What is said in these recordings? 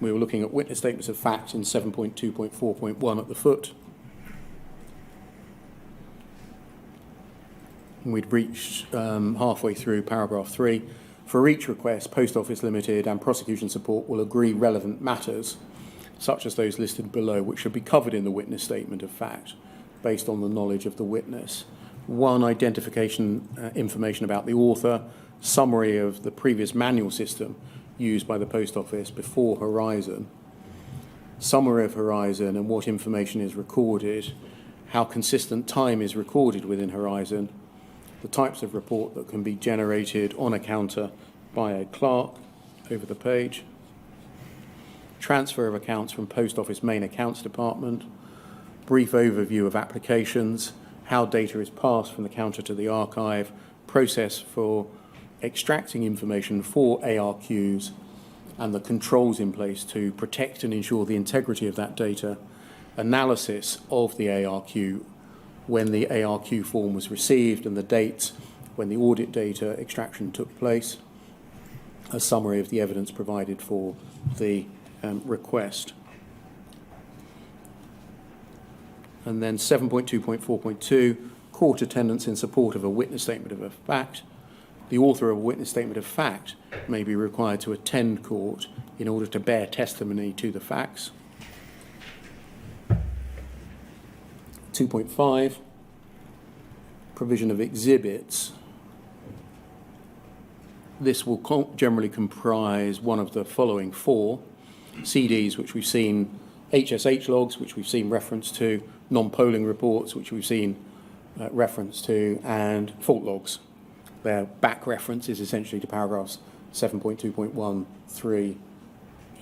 We were looking at witness statements of fact in 7.2.4.1 at the foot. We'd reached halfway through paragraph 3. For each request, Post Office Limited and Prosecution Support will agree relevant matters, such as those listed below, which should be covered in the witness statement of fact, based on the knowledge of the witness. 1, identification information about the author, summary of the previous manual system used by the Post Office before Horizon, summary of Horizon and what information is recorded, how consistent time is recorded within Horizon, the types of report that can be generated on a counter by a clerk over the page, transfer of accounts from Post Office main accounts department, brief overview of applications, how data is passed from the counter to the archive, process for extracting information for ARQs, and the controls in place to protect and ensure the integrity of that data, analysis of the ARQ when the ARQ form was received and the dates when the audit data extraction took place, a summary of the evidence provided for the request. And then 7.2.4.2, court attendance in support of a witness statement of a fact. The author of a witness statement of fact may be required to attend court in order to bear testimony to the facts. 2.5, provision of exhibits. This will generally comprise one of the following 4: CDs, which we've seen, HSH logs, which we've seen reference to, non-polling reports, which we've seen reference to, and fault logs. Their back reference is essentially to paragraphs 7.2.1, 3,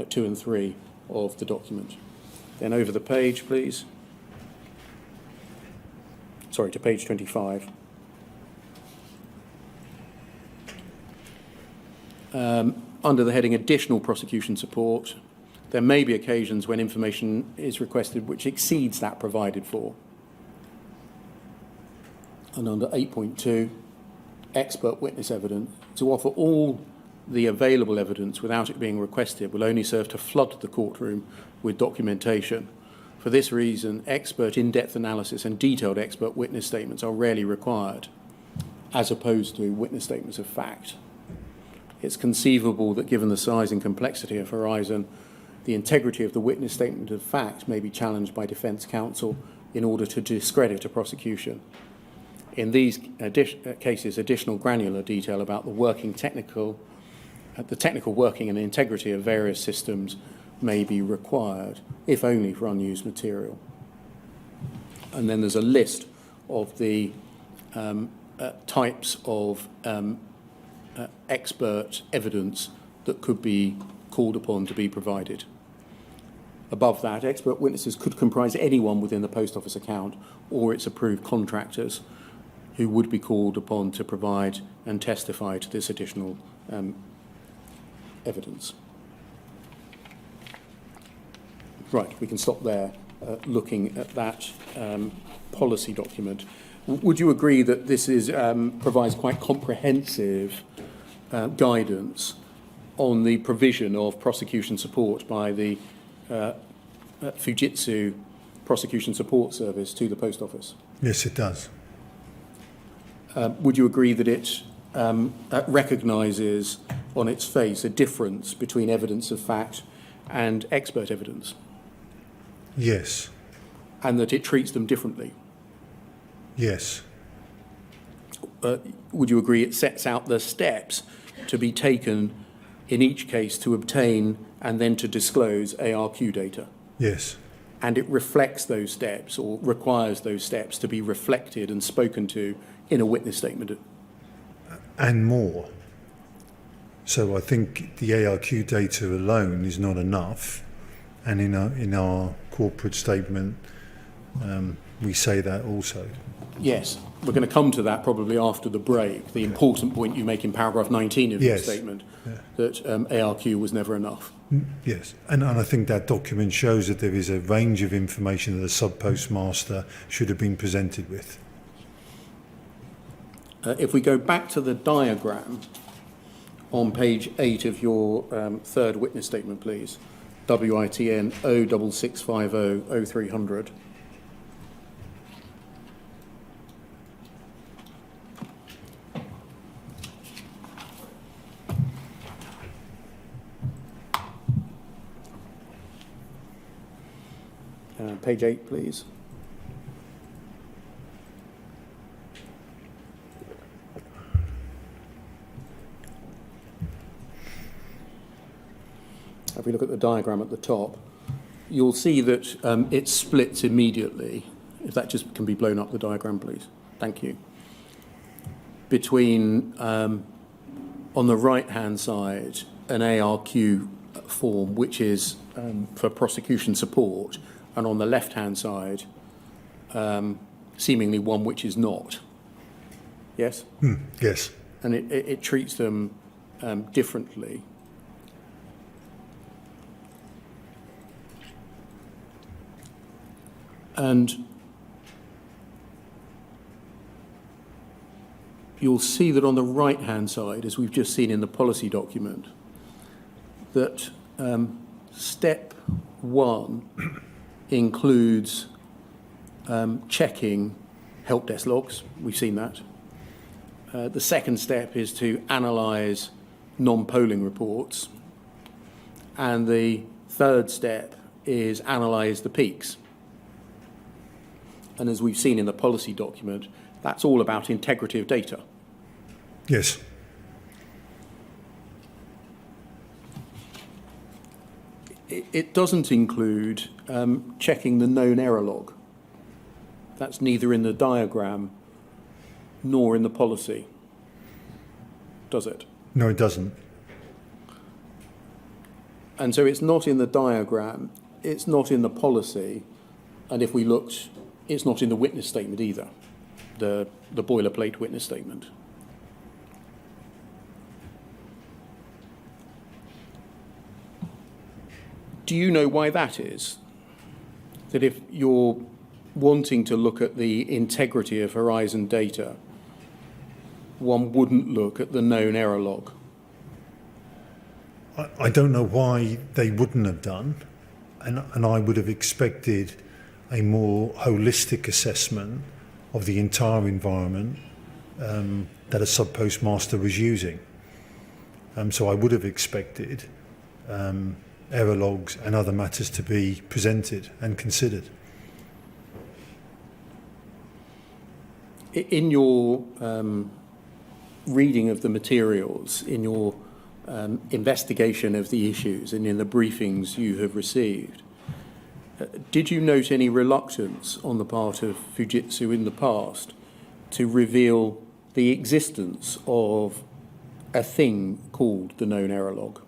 2 and 3 of the document. Then over the page, please. Sorry, to page 25. Under the heading Additional Prosecution Support, there may be occasions when information is requested which exceeds that provided for. And under 8.2, expert witness evidence, to offer all the available evidence without it being requested will only serve to flood the courtroom with documentation. For this reason, expert in-depth analysis and detailed expert witness statements are rarely required, as opposed to witness statements of fact. It's conceivable that given the size and complexity of Horizon, the integrity of the witness statement of fact may be challenged by defence counsel in order to discredit a prosecution. In these cases, additional granular detail about the technical working and integrity of various systems may be required, if only for unused material. And then there's a list of the types of expert evidence that could be called upon to be provided. Above that, expert witnesses could comprise anyone within the Post Office account or its approved contractors who would be called upon to provide and testify to this additional evidence. Right, we can stop there looking at that policy document. Would you agree that this provides quite comprehensive guidance on the provision of prosecution support by the Fujitsu Prosecution Support Service to the Post Office? Yes, it does. Would you agree that it recognises on its face a difference between evidence of fact and expert evidence? Yes. And that it treats them differently? Yes. Would you agree it sets out the steps to be taken in each case to obtain and then to disclose ARQ data? Yes. And it reflects those steps, or requires those steps to be reflected and spoken to in a witness statement? And more. So I think the ARQ data alone is not enough, and in our corporate statement we say that also. Yes, we're going to come to that probably after the break, the important point you make in paragraph 19 of your statement, that ARQ was never enough. Yes, and I think that document shows that there is a range of information that a sub-postmaster should have been presented with. If we go back to the diagram on page 8 of your third witness statement, please, WITN 06650 0300. Page 8, please. If we look at the diagram at the top, you'll see that it splits immediately. If that just can be blown up, the diagram, please. Thank you. Between, on the right-hand side, an ARQ form, which is for prosecution support, and on the left-hand side, seemingly one which is not. Yes? Yes. And it treats them differently. And you'll see that on the right-hand side, as we've just seen in the policy document, that step 1 includes checking help desk logs. We've seen that. The second step is to analyse non-polling reports. And the third step is analyse the peaks. And as we've seen in the policy document, that's all about integrity of data. Yes. It doesn't include checking the known error log. That's neither in the diagram nor in the policy, does it? No, it doesn't. And so it's not in the diagram, it's not in the policy, and if we looked, it's not in the witness statement either, the boilerplate witness statement. Do you know why that is? That if you're wanting to look at the integrity of Horizon data, one wouldn't look at the known error log? I don't know why they wouldn't have done, and I would have expected a more holistic assessment of the entire environment that a sub-postmaster was using. So I would have expected error logs and other matters to be presented and considered. In your reading of the materials, in your investigation of the issues and in the briefings you have received, did you note any reluctance on the part of Fujitsu in the past to reveal the existence of a thing called the known error log?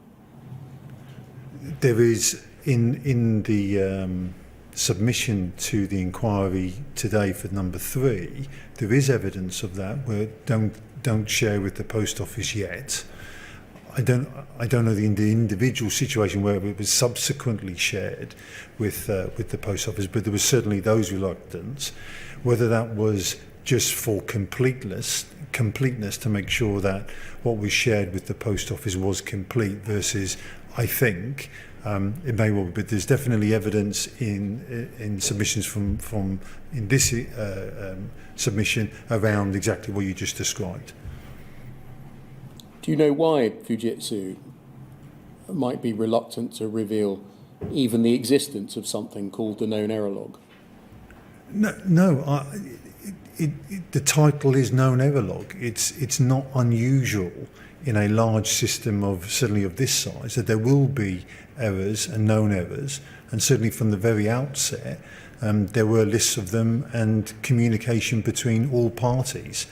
There is in the submission to the inquiry today for number 3, there is evidence of that where don't share with the post office yet. I don't know the individual situation where it was subsequently shared with the post office, but there was certainly those reluctance. Whether that was just for completeness to make sure that what was shared with the post office was complete versus, I think, it may well be, but there's definitely evidence in submissions from in this submission around exactly what you just described. Do you know why Fujitsu might be reluctant to reveal even the existence of something called the known error log? No. The title is known error log. It's not unusual in a large system certainly of this size that there will be errors and known errors, and certainly from the very outset there were lists of them and communication between all parties.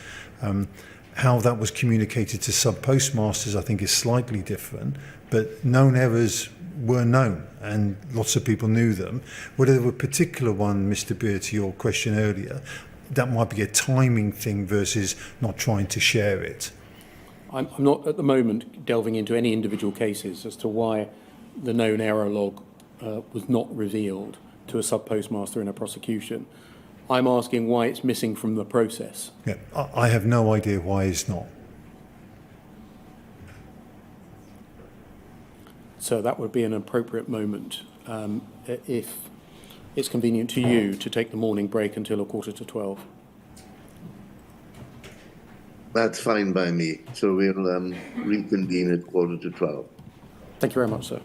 How that was communicated to sub-postmasters, I think, is slightly different, but known errors were known and lots of people knew them. Whether there were a particular one, Mr. Beer, to your question earlier, that might be a timing thing versus not trying to share it. I'm not at the moment delving into any individual cases as to why the known error log was not revealed to a sub-postmaster in a prosecution. I'm asking why it's missing from the process. Yeah, I have no idea why it's not. So that would be an appropriate moment if it's convenient to you to take the morning break until 11:45. That's fine by me. So we'll reconvene at 11:45. Thank you very much, sir.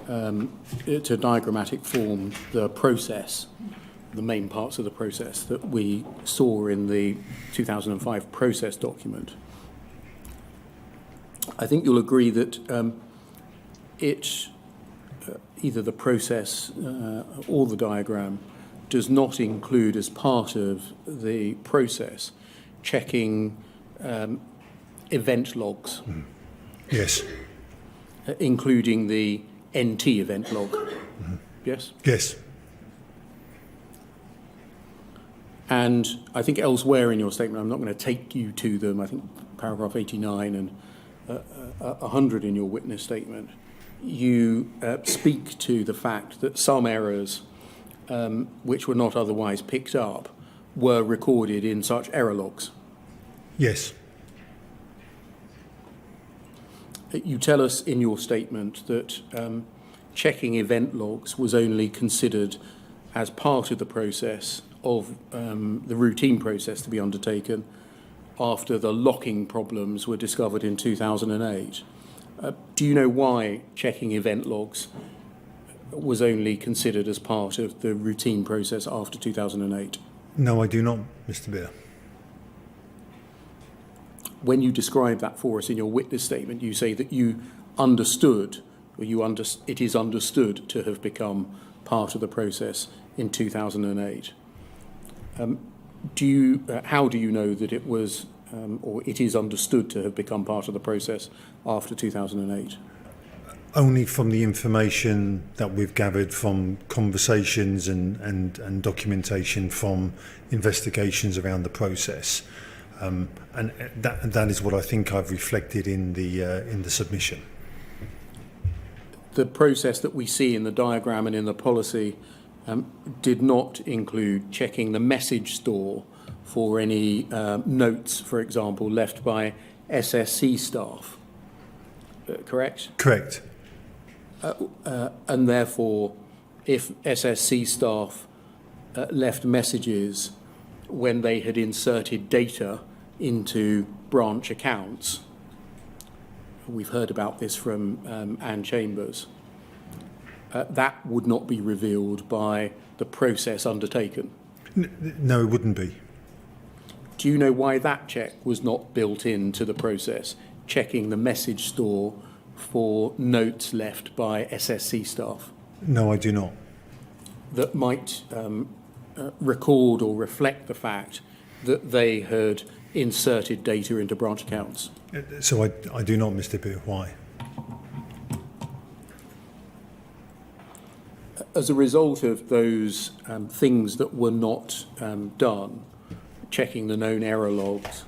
to diagrammatic form the process, the main parts of the process that we saw in the 2005 process document. I think you'll agree that either the process or the diagram does not include as part of the process checking event logs. Yes. Including the NT event log. Yes? Yes. And I think elsewhere in your statement, I'm not going to take you to them, I think paragraph 89 and 100 in your witness statement, you speak to the fact that some errors which were not otherwise picked up were recorded in such error logs. Yes. You tell us in your statement that checking event logs was only considered as part of the process of the routine process to be undertaken after the locking problems were discovered in 2008. Do you know why checking event logs was only considered as part of the routine process after 2008? No, I do not, Mr. Beer. When you describe that for us in your witness statement, you say that you understood, or it is understood to have become part of the process in 2008. How do you know that it was, or it is understood to have become part of the process after 2008? Only from the information that we've gathered from conversations and documentation from investigations around the process. And that is what I think I've reflected in the submission. The process that we see in the diagram and in the policy did not include checking the message store for any notes, for example, left by SSC staff. Correct? Correct. And therefore, if SSC staff left messages when they had inserted data into branch accounts, we've heard about this from Anne Chambers, that would not be revealed by the process undertaken. No, it wouldn't be. Do you know why that check was not built into the process, checking the message store for notes left by SSC staff? No, I do not. That might record or reflect the fact that they had inserted data into branch accounts. So I do not, Mr. Beer. Why? As a result of those things that were not done, checking the known error logs,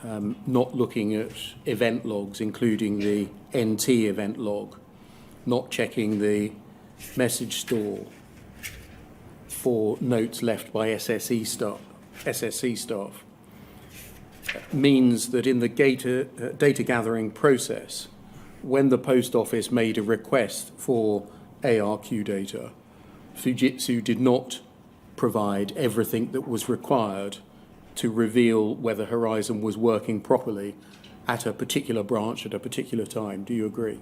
not looking at event logs, including the NT event log, not checking the message store for notes left by SSC staff, means that in the data gathering process, when the post office made a request for ARQ data, Fujitsu did not provide everything that was required to reveal whether Horizon was working properly at a particular branch at a particular time. Do you agree?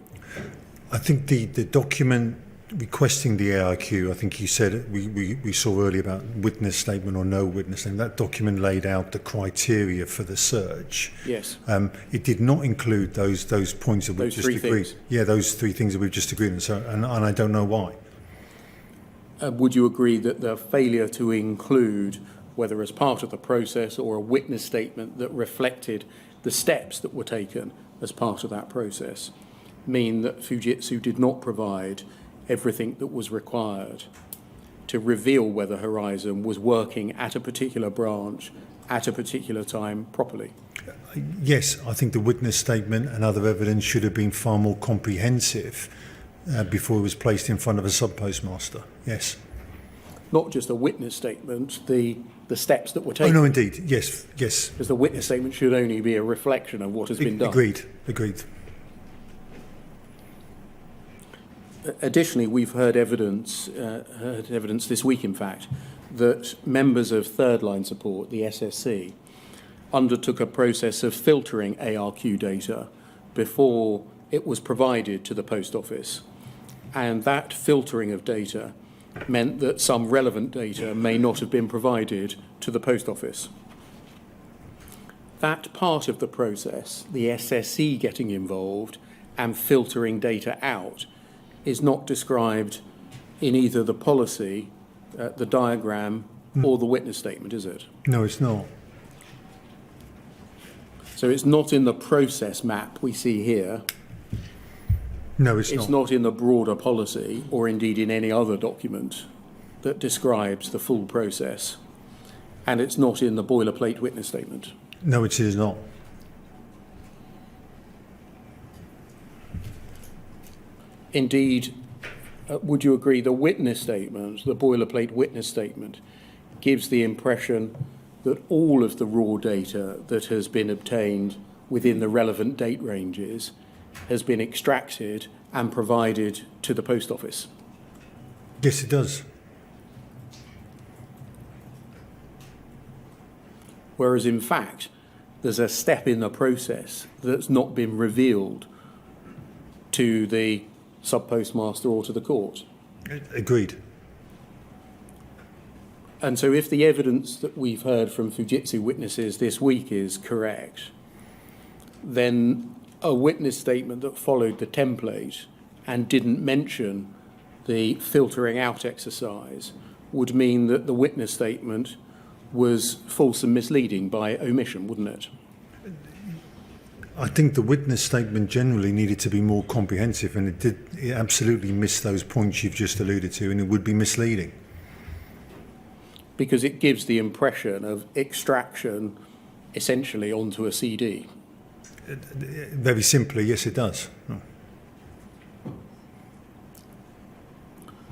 I think the document requesting the ARQ, I think you said we saw earlier about witness statement or no witness statement. That document laid out the criteria for the search. Yes. It did not include those points that we've just agreed. Yeah, those three things that we've just agreed on. So, and I don't know why. Would you agree that the failure to include, whether as part of the process or a witness statement that reflected the steps that were taken as part of that process, mean that Fujitsu did not provide everything that was required to reveal whether Horizon was working at a particular branch at a particular time properly? Yes, I think the witness statement and other evidence should have been far more comprehensive before it was placed in front of a sub-postmaster. Yes. Not just a witness statement, the steps that were taken. Oh, no, indeed. Yes, yes. Because the witness statement should only be a reflection of what has been done. Agreed. Additionally, we've heard evidence this week, in fact, that members of third line support, the SSC, undertook a process of filtering ARQ data before it was provided to the post office, and that filtering of data meant that some relevant data may not have been provided to the post office. That part of the process, the SSE getting involved and filtering data out, is not described in either the policy, the diagram, or the witness statement, is it? No, it's not. So it's not in the process map we see here. No, it's It's not. not in the broader policy, or indeed in any other document that describes the full process. And it's not in the boilerplate witness statement. No, it is not. Indeed, would you agree the witness statement, the boilerplate witness statement, gives the impression that all of the raw data that has been obtained within the relevant date ranges has been extracted and provided to the post office? Yes, it does. Whereas in fact, there's a step in the process that's not been revealed to the sub-postmaster or to the court. Agreed. And so if the evidence that we've heard from Fujitsu witnesses this week is correct, then a witness statement that followed the template and didn't mention the filtering out exercise would mean that the witness statement was false and misleading by omission, wouldn't it? I think the witness statement generally needed to be more comprehensive, and it absolutely missed those points you've just alluded to, and it would be misleading. Because it gives the impression of extraction essentially onto a CD. Very simply, yes, it does. Oh.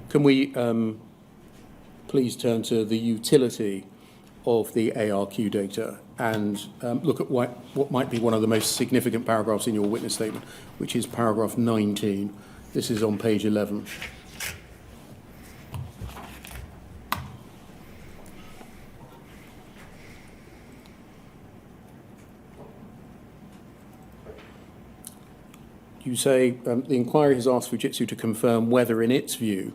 Can we please turn to the utility of the ARQ data and look at what might be one of the most significant paragraphs in your witness statement, which is paragraph 19. This is on page 11. You say the inquiry has asked Fujitsu to confirm whether, in its view,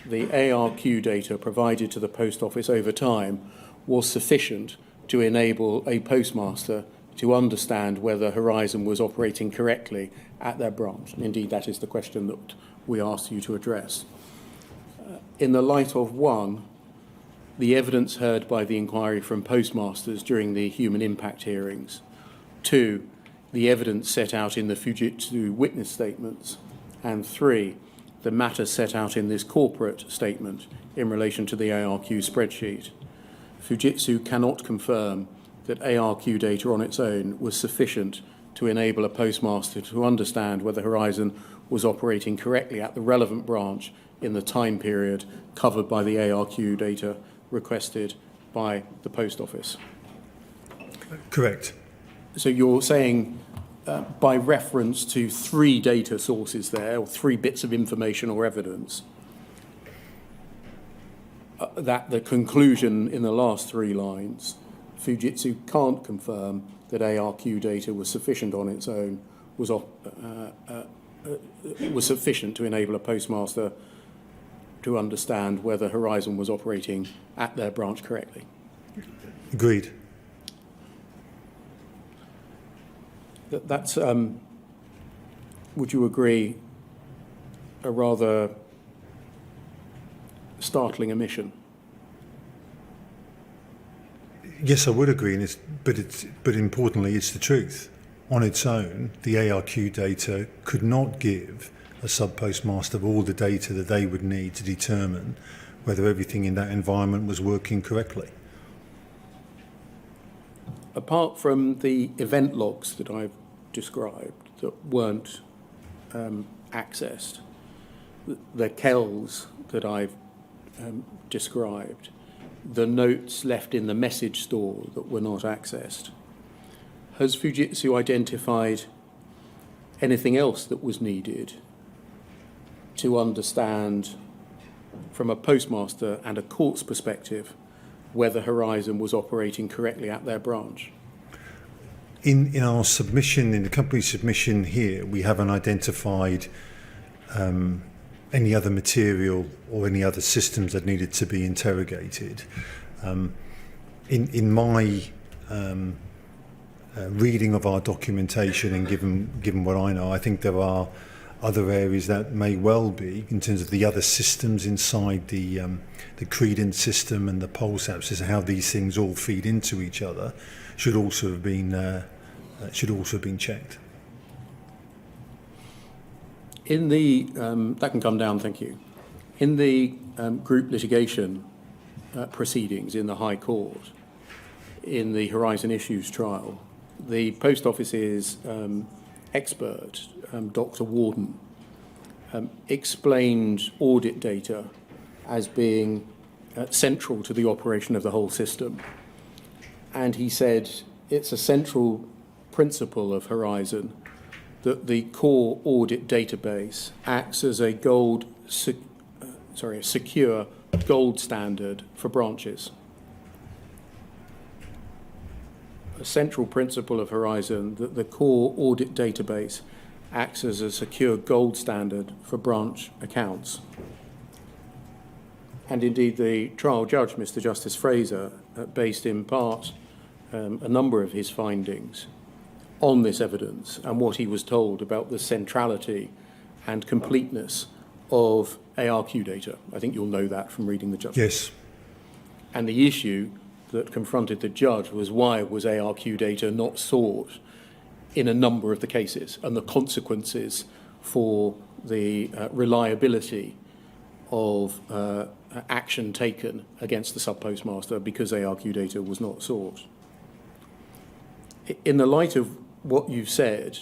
the ARQ data provided to the post office over time was sufficient to enable a postmaster to understand whether Horizon was operating correctly at their branch. And indeed, that is the question that we asked you to address. In the light of, one, the evidence heard by the inquiry from postmasters during the human impact hearings, two, the evidence set out in the Fujitsu witness statements, and three, the matter set out in this corporate statement in relation to the ARQ spreadsheet, Fujitsu cannot confirm that ARQ data on its own was sufficient to enable a postmaster to understand whether Horizon was operating correctly at the relevant branch in the time period covered by the ARQ data requested by the post office. Correct. So you're saying by reference to three data sources there, or three bits of information or evidence, that the conclusion in the last three lines, Fujitsu can't confirm that ARQ data was sufficient on its own, was sufficient to enable a postmaster to understand whether Horizon was operating at their branch correctly. Agreed. That's, would you agree, a rather startling omission? Yes, I would agree, and but importantly, it's the truth. On its own, the ARQ data could not give a sub-postmaster all the data that they would need to determine whether everything in that environment was working correctly. Apart from the event logs that I've described that weren't accessed, the KELs that I've described, the notes left in the message store that were not accessed, has Fujitsu identified anything else that was needed to understand from a postmaster and a court's perspective whether Horizon was operating correctly at their branch? In our submission, in the company submission here, we haven't identified any other material or any other systems that needed to be interrogated. In my reading of our documentation and given what I know, I think there are other areas that may well be, in terms of the other systems inside the credence system and the pulse app system, how these things all feed into each other, should also have been checked. In the that can come down, thank you. In the group litigation proceedings in the High Court, in the Horizon Issues trial, the Post Office's expert, Dr. Warden, explained audit data as being central to the operation of the whole system. And he said it's a central principle of Horizon that the core audit database acts as a secure gold standard for branches. A central principle of Horizon that the core audit database acts as a secure gold standard for branch accounts. And indeed, the trial judge, Mr. Justice Fraser, based in part a number of his findings on this evidence and what he was told about the centrality and completeness of ARQ data. I think you'll know that from reading the judgment. Yes. And the issue that confronted the judge was why was ARQ data not sought in a number of the cases, and the consequences for the reliability of action taken against the sub-postmaster because ARQ data was not sought. In the light of what you've said,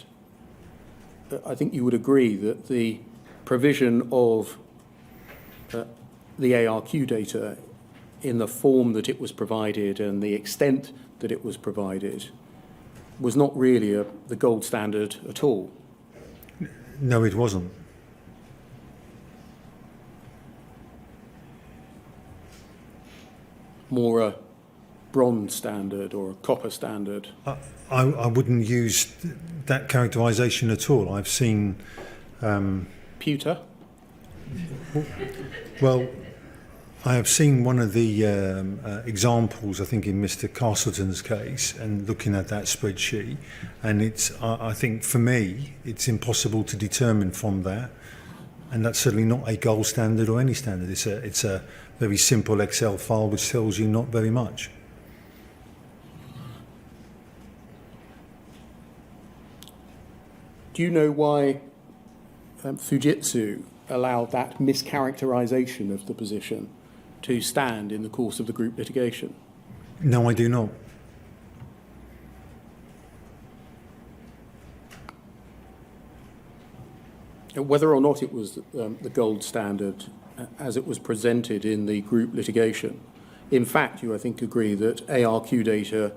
I think you would agree that the provision of the ARQ data in the form that it was provided and the extent that it was provided was not really the gold standard at all. No, it wasn't. More a bronze standard or a copper standard. I wouldn't use that characterisation at all. I've seen... Pewter? Well, I have seen one of the examples, I think, in Mr. Castleton's case, and looking at that spreadsheet, and I think for me, it's impossible to determine from that, and that's certainly not a gold standard or any standard. It's a very simple Excel file which tells you not very much. Do you know why Fujitsu allowed that mischaracterisation of the position to stand in the course of the group litigation? No, I do not. Whether or not it was the gold standard as it was presented in the group litigation, in fact, you, I think, agree that ARQ data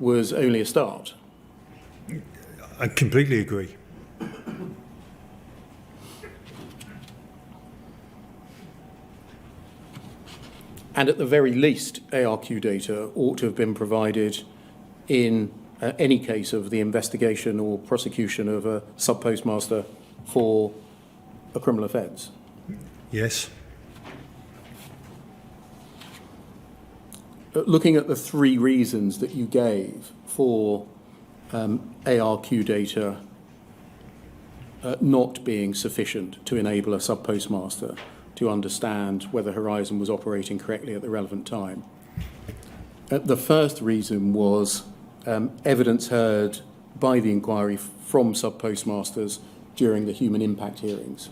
was only a start. I completely agree. And at the very least, ARQ data ought to have been provided in any case of the investigation or prosecution of a sub-postmaster for a criminal offence. Yes. Looking at the three reasons that you gave for ARQ data not being sufficient to enable a sub-postmaster to understand whether Horizon was operating correctly at the relevant time. The first reason was evidence heard by the inquiry from sub-postmasters during the human impact hearings.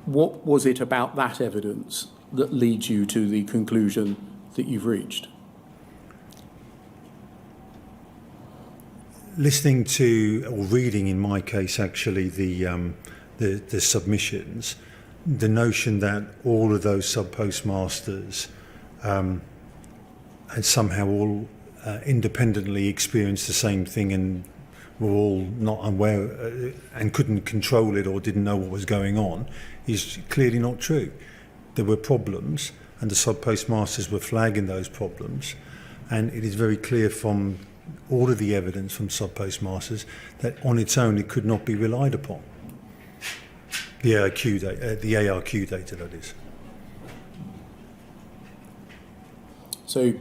What was it about that evidence that leads you to the conclusion that you've reached? Listening to, or reading in my case actually, the submissions, the notion that all of those sub-postmasters had somehow all independently experienced the same thing and were all not aware and couldn't control it or didn't know what was going on is clearly not true. There were problems and the sub-postmasters were flagging those problems, and it is very clear from all of the evidence from sub-postmasters that on its own it could not be relied upon. The ARQ data, that is. So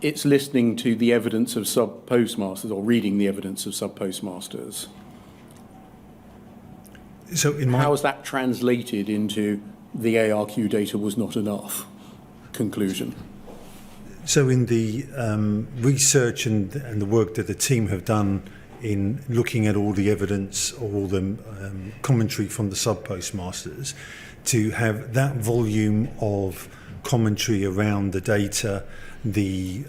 it's listening to the evidence of sub-postmasters or reading the evidence of sub-postmasters. So how is that translated into the ARQ data was not enough conclusion? So in the research and the work that the team have done in looking at all the evidence, all the commentary from the sub-postmasters, to have that volume of commentary around the data, the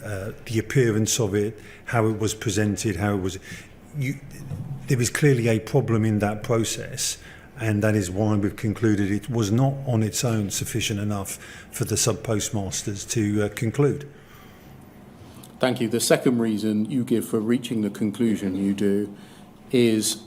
appearance of it, how it was presented, there is clearly a problem in that process, and that is why we've concluded it was not on its own sufficient enough for the sub-postmasters to conclude. Thank you. The second reason you give for reaching the conclusion you do is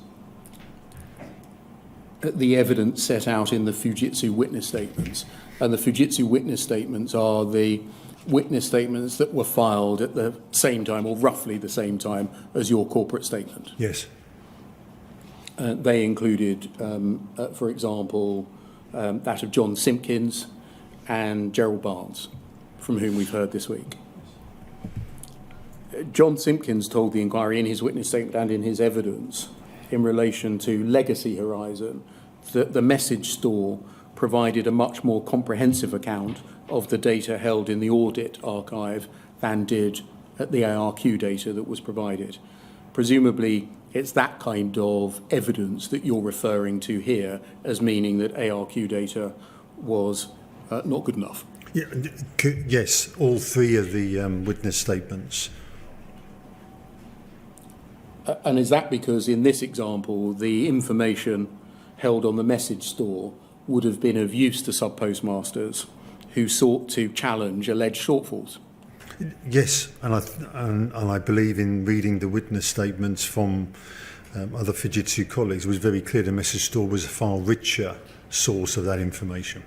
the evidence set out in the Fujitsu witness statements. And the Fujitsu witness statements are the witness statements that were filed at the same time, or roughly the same time, as your corporate statement. Yes. They included, for example, that of John Simpkins and Gerald Barnes, from whom we've heard this week. John Simpkins told the inquiry in his witness statement and in his evidence in relation to Legacy Horizon that the message store provided a much more comprehensive account of the data held in the audit archive than did the ARQ data that was provided. Presumably, it's that kind of evidence that you're referring to here as meaning that ARQ data was not good enough. Yeah, yes, all three of the witness statements. And is that because in this example, the information held on the message store would have been of use to sub-postmasters who sought to challenge alleged shortfalls? Yes, and I believe in reading the witness statements from other Fujitsu colleagues, it was very clear the message store was a far richer source of that information.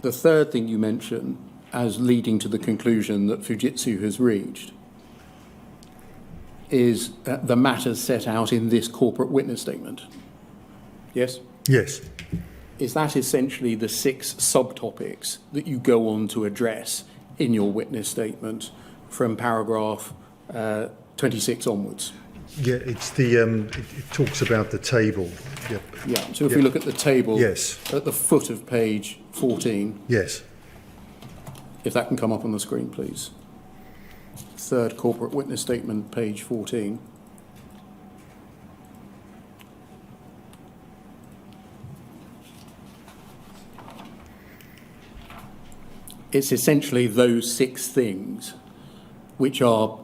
The third thing you mention as leading to the conclusion that Fujitsu has reached is the matters set out in this corporate witness statement. Yes? Yes. Is that essentially the 6 subtopics that you go on to address in your witness statement from paragraph 26 onwards? Yeah, it's the it talks about the table. Yep. Yeah. So if we look at the table, yes, at the foot of page 14. Yes. If that can come up on the screen, please. Third corporate witness statement, page 14. It's essentially those 6 things which are,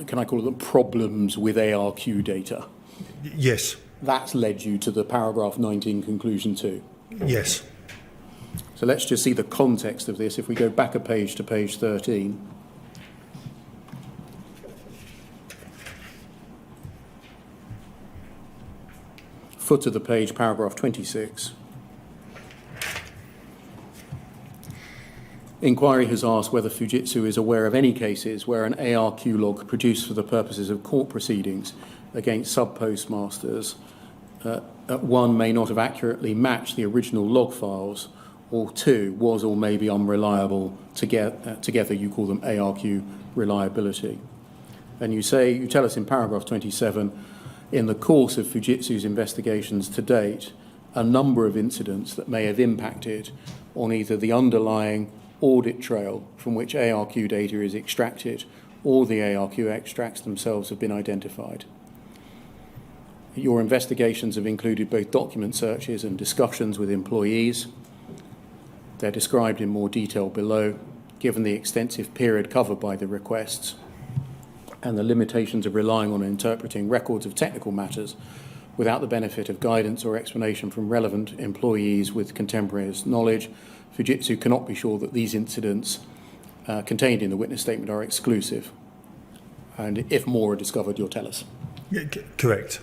can I call them problems with ARQ data? Yes. That's led you to the paragraph 19 conclusion too. Yes. So let's just see the context of this. If we go back a page to page 13. Foot of the page, paragraph 26. Inquiry has asked whether Fujitsu is aware of any cases where an ARQ log produced for the purposes of court proceedings against sub-postmasters, 1, may not have accurately matched the original log files, or 2, was or may be unreliable. Together you call them ARQ reliability. And you tell us in paragraph 27, in the course of Fujitsu's investigations to date, a number of incidents that may have impacted on either the underlying audit trail from which ARQ data is extracted or the ARQ extracts themselves have been identified. Your investigations have included both document searches and discussions with employees. They're described in more detail below, given the extensive period covered by the requests and the limitations of relying on interpreting records of technical matters without the benefit of guidance or explanation from relevant employees with contemporaneous knowledge. Fujitsu cannot be sure that these incidents contained in the witness statement are exclusive. And if more are discovered, you'll tell us. Yeah, correct.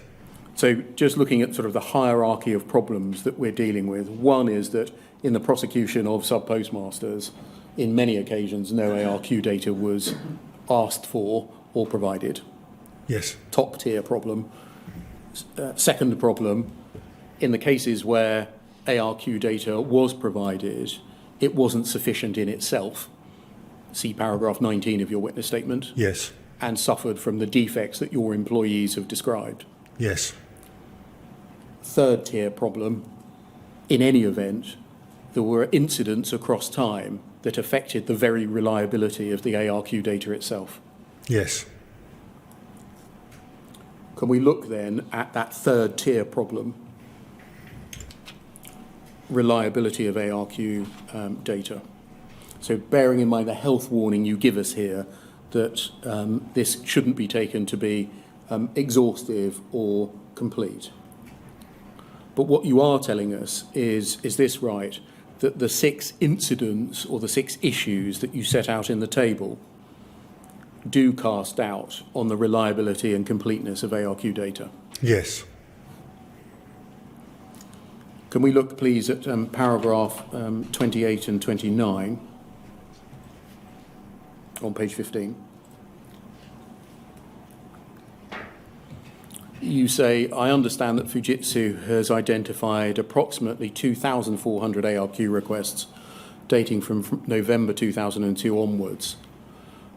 So just looking at sort of the hierarchy of problems that we're dealing with, one is that in the prosecution of sub-postmasters, in many occasions, no ARQ data was asked for or provided. Yes. Top tier problem. Second problem, in the cases where ARQ data was provided, it wasn't sufficient in itself. See paragraph 19 of your witness statement. Yes. And suffered from the defects that your employees have described. Yes. Third tier problem, in any event, there were incidents across time that affected the very reliability of the ARQ data itself. Yes. Can we look then at that third tier problem, reliability of ARQ data? So bearing in mind the health warning you give us here, that this shouldn't be taken to be exhaustive or complete. But what you are telling us is this right, that the 6 incidents or the 6 issues that you set out in the table do cast doubt on the reliability and completeness of ARQ data? Yes. Can we look, please, at paragraph 28 and 29 on page 15? You say, I understand that Fujitsu has identified approximately 2,400 ARQ requests dating from November 2002 onwards.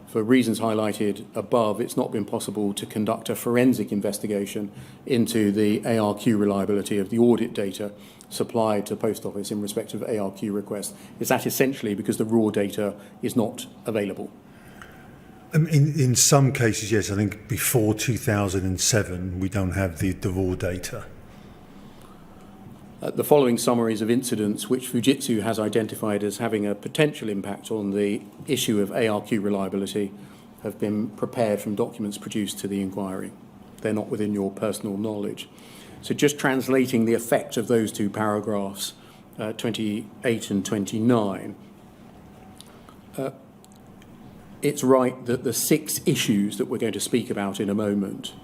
For reasons highlighted above, it's not been possible to conduct a forensic investigation into the ARQ reliability of the audit data supplied to Post Office in respect of ARQ requests. Is that essentially because the raw data is not available? In some cases, yes. I think before 2007, we don't have the raw data. The following summaries of incidents which Fujitsu has identified as having a potential impact on the issue of ARQ reliability have been prepared from documents produced to the inquiry. They're not within your personal knowledge. So just translating the effect of those 2 paragraphs, 28 and 29, it's right that the 6 issues that we're going to speak about in a moment,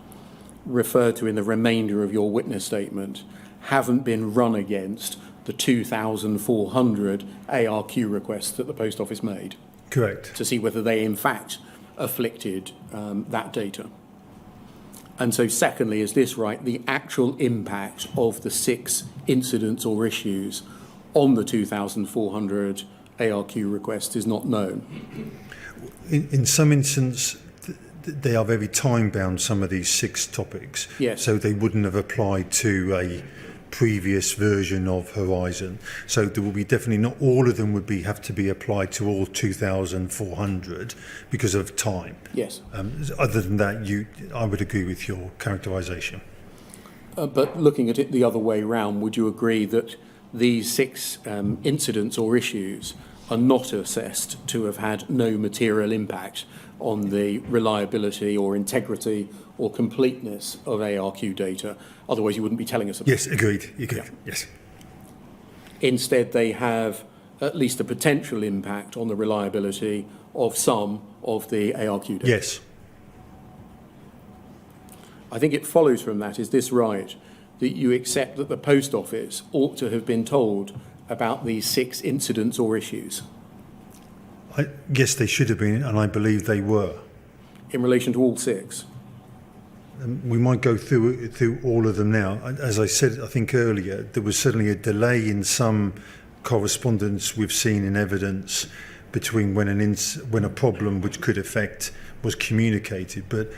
referred to in the remainder of your witness statement, haven't been run against the 2,400 ARQ requests that the Post Office made. Correct. To see whether they in fact afflicted that data. And so secondly, is this right, the actual impact of the 6 incidents or issues on the 2,400 ARQ requests is not known? In some instances, they are very time-bound, some of these 6 topics. Yes. So they wouldn't have applied to a previous version of Horizon. So there will be definitely not all of them would have to be applied to all 2,400 because of time. Yes. Other than that, I would agree with your characterisation. But looking at it the other way round, would you agree that these 6 incidents or issues are not assessed to have had no material impact on the reliability or integrity or completeness of ARQ data? Otherwise, you wouldn't be telling us about it. Yes, agreed. Yeah. Yes. Instead, they have at least a potential impact on the reliability of some of the ARQ data. Yes. I think it follows from that, is this right, that you accept that the Post Office ought to have been told about these 6 incidents or issues? Yes, they should have been, and I believe they were. In relation to all 6? We might go through all of them now. As I said, I think earlier, there was certainly a delay in some correspondence we've seen in evidence between when a problem which could affect was communicated. But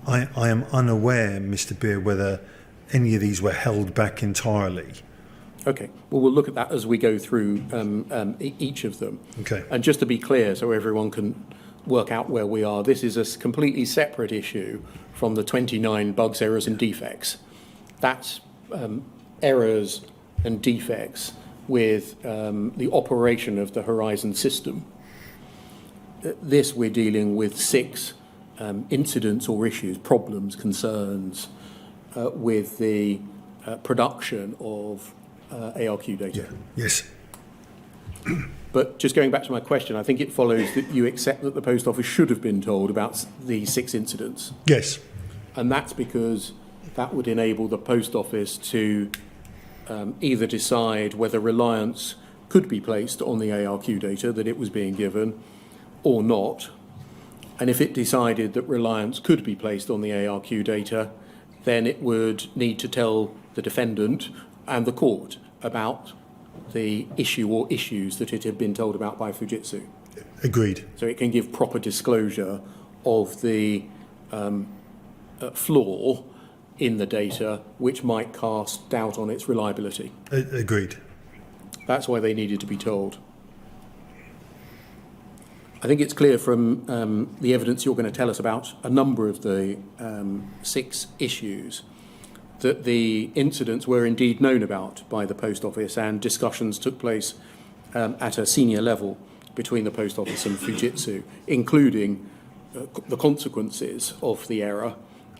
I am unaware, Mr. Beer, whether any of these were held back entirely. Okay, well, we'll look at that as we go through each of them. Okay. And just to be clear, so everyone can work out where we are, this is a completely separate issue from the 29 bugs, errors and defects. That's errors and defects with the operation of the Horizon system. This we're dealing with 6 incidents or issues, problems, concerns with the production of ARQ data. Yeah. Yes. But just going back to my question, I think it follows that you accept that the Post Office should have been told about the 6 incidents. Yes. And that's because that would enable the Post Office to either decide whether reliance could be placed on the ARQ data that it was being given or not. And if it decided that reliance could be placed on the ARQ data, then it would need to tell the defendant and the court about the issue or issues that it had been told about by Fujitsu. Agreed. So it can give proper disclosure of the flaw in the data which might cast doubt on its reliability. Agreed. That's why they needed to be told. I think it's clear from the evidence you're going to tell us about a number of the 6 issues that the incidents were indeed known about by the Post Office, and discussions took place at a senior level between the Post Office and Fujitsu, including the consequences of the error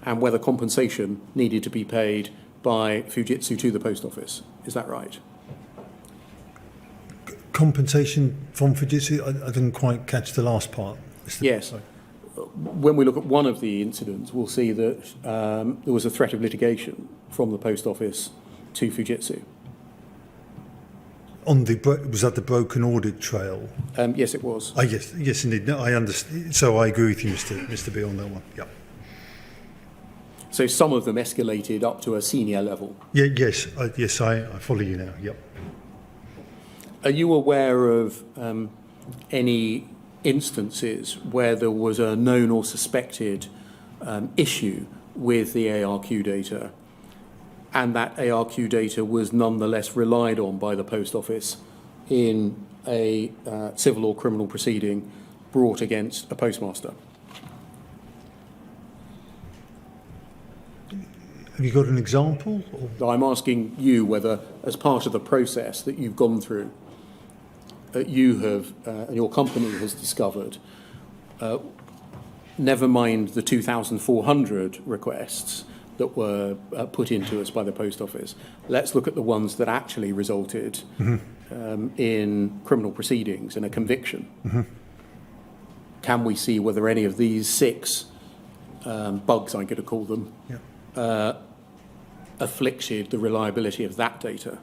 and whether compensation needed to be paid by Fujitsu to the Post Office. Is that right? Compensation from Fujitsu? I didn't quite catch the last part. Yes. Sorry. When we look at one of the incidents, we'll see that there was a threat of litigation from the Post Office to Fujitsu. Was that the broken audit trail? Yes, it was. Yes, indeed. No, I understand. So I agree with you, Mr. B, on that one. Yeah. So some of them escalated up to a senior level. Yeah. Yes. I follow you now. Yep. Are you aware of any instances where there was a known or suspected issue with the ARQ data, and that ARQ data was nonetheless relied on by the Post Office in a civil or criminal proceeding brought against a postmaster? Have you got an example? I'm asking you whether, as part of the process that you've gone through, you have, and your company has discovered, never mind the 2,400 requests that were put into us by the Post Office, let's look at the ones that actually resulted in criminal proceedings and a conviction. Can we see whether any of these 6 bugs, I'm going to call them, afflicted the reliability of that data?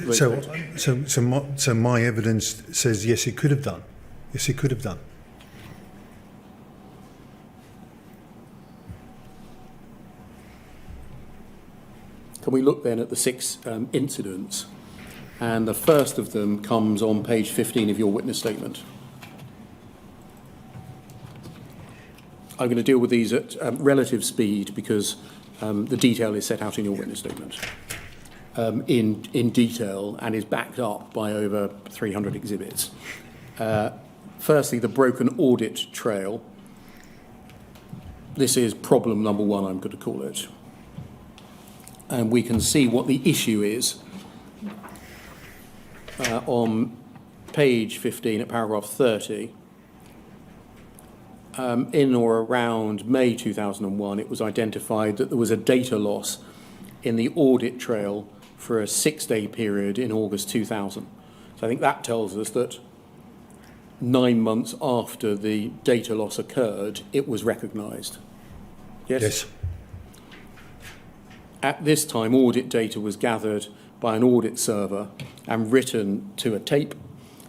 So my evidence says yes, it could have done. Yes, it could have done. Can we look then at the 6 incidents? And the first of them comes on page 15 of your witness statement. I'm going to deal with these at relative speed because the detail is set out in your witness statement in detail and is backed up by over 300 exhibits. Firstly, the broken audit trail. This is problem number 1, I'm going to call it. And we can see what the issue is on page 15 at paragraph 30. In or around May 2001, it was identified that there was a data loss in the audit trail for a 6-day period in August 2000. So I think that tells us that 9 months after the data loss occurred, it was recognised. Yes? Yes. At this time, audit data was gathered by an audit server and written to a tape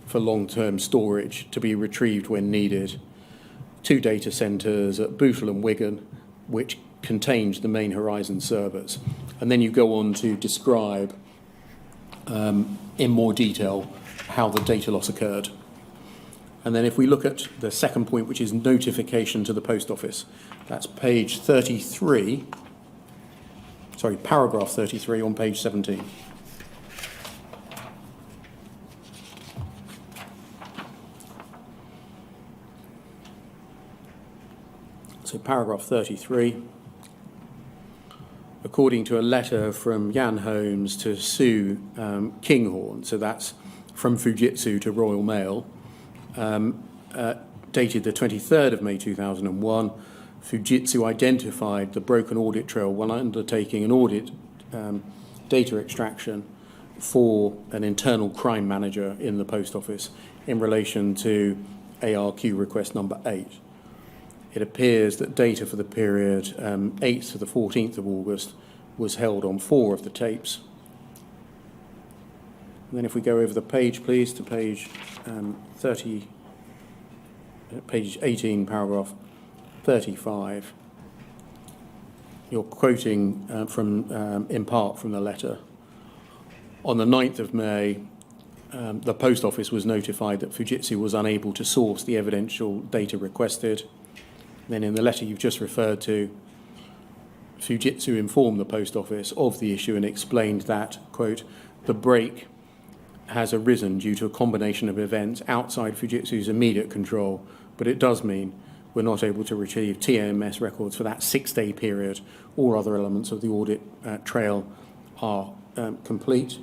for long-term storage to be retrieved when needed. 2 data centres at Bootle and Wigan, which contained the main Horizon servers. And then you go on to describe in more detail how the data loss occurred. And then if we look at the second point, which is notification to the Post Office, that's page 33, paragraph 33 on page 17. So paragraph 33, according to a letter from Jan Holmes to Sue Kinghorn, so that's from Fujitsu to Royal Mail, dated the 23rd of May 2001, Fujitsu identified the broken audit trail while undertaking an audit data extraction for an internal crime manager in the Post Office in relation to ARQ request number 8. It appears that data for the period 8th to the 14th of August was held on 4 of the tapes. And then if we go over the page, please, to page 18, paragraph 35. you're quoting in part from the letter. On the 9th of May, the Post Office was notified that Fujitsu was unable to source the evidential data requested. Then in the letter you've just referred to, Fujitsu informed the Post Office of the issue and explained that, quote, the break has arisen due to a combination of events outside Fujitsu's immediate control, but it does mean we're not able to retrieve TMS records for that 6-day period. All other elements of the audit trail are complete.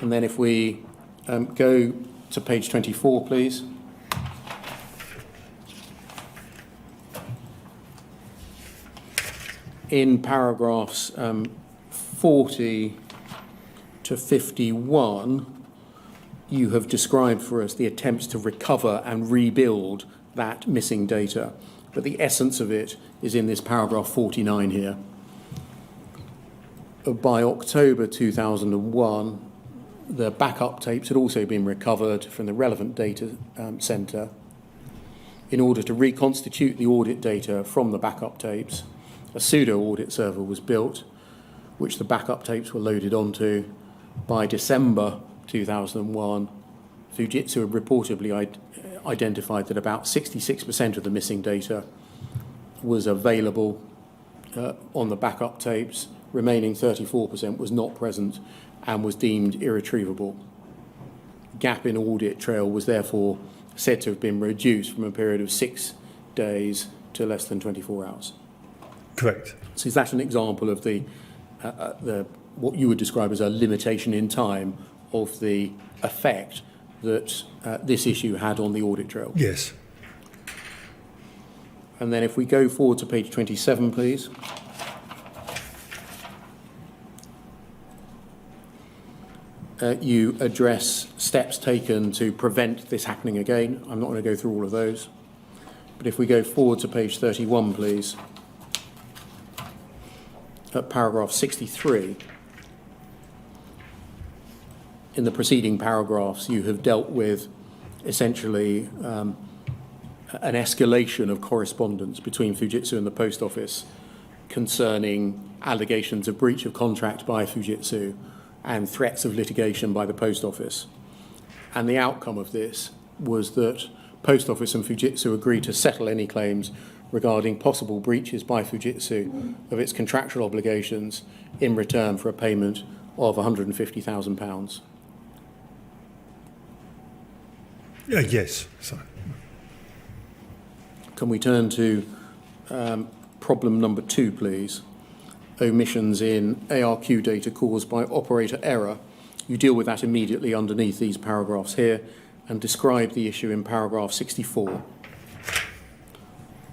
And then if we go to page 24, please. In paragraphs 40 to 51, you have described for us the attempts to recover and rebuild that missing data. But the essence of it is in this paragraph 49 here. By October 2001, the backup tapes had also been recovered from the relevant data centre. In order to reconstitute the audit data from the backup tapes, a pseudo audit server was built, which the backup tapes were loaded onto. By December 2001, Fujitsu had reportedly identified that about 66% of the missing data was available on the backup tapes. Remaining 34% was not present and was deemed irretrievable. Gap in audit trail was therefore said to have been reduced from a period of 6 days to less than 24 hours. Correct. So is that an example of the what you would describe as a limitation in time of the effect that this issue had on the audit trail? Yes. And then if we go forward to page 27, please. You address steps taken to prevent this happening again. I'm not going to go through all of those. But if we go forward to page 31, please. At paragraph 63. In the preceding paragraphs, you have dealt with essentially an escalation of correspondence between Fujitsu and the Post Office concerning allegations of breach of contract by Fujitsu and threats of litigation by the Post Office. And the outcome of this was that Post Office and Fujitsu agreed to settle any claims regarding possible breaches by Fujitsu of its contractual obligations in return for a payment of £150,000. Yes. So. Can we turn to problem number 2, please? Omissions in ARQ data caused by operator error. You deal with that immediately underneath these paragraphs here and describe the issue in paragraph 64.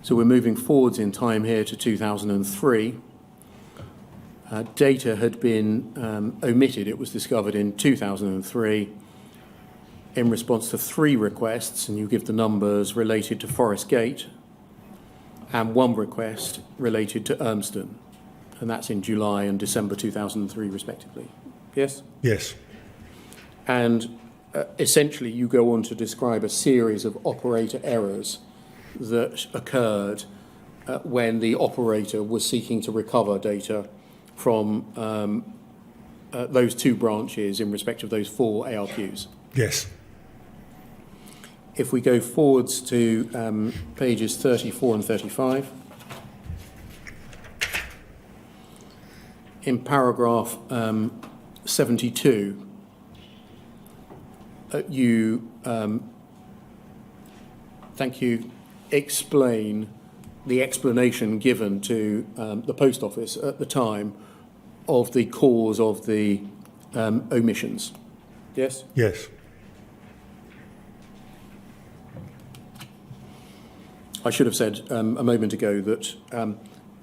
So we're moving forwards in time here to 2003. Data had been omitted. It was discovered in 2003 in response to 3 requests, and you give the numbers related to Forest Gate, and 1 request related to Urmston, and that's in July and December 2003 respectively. Yes? Yes. And essentially you go on to describe a series of operator errors that occurred when the operator was seeking to recover data from those 2 branches in respect of those 4 ARQs. Yes. If we go forwards to pages 34 and 35, in paragraph 72, you explain the explanation given to the Post Office at the time of the cause of the omissions. Yes? Yes. I should have said a moment ago that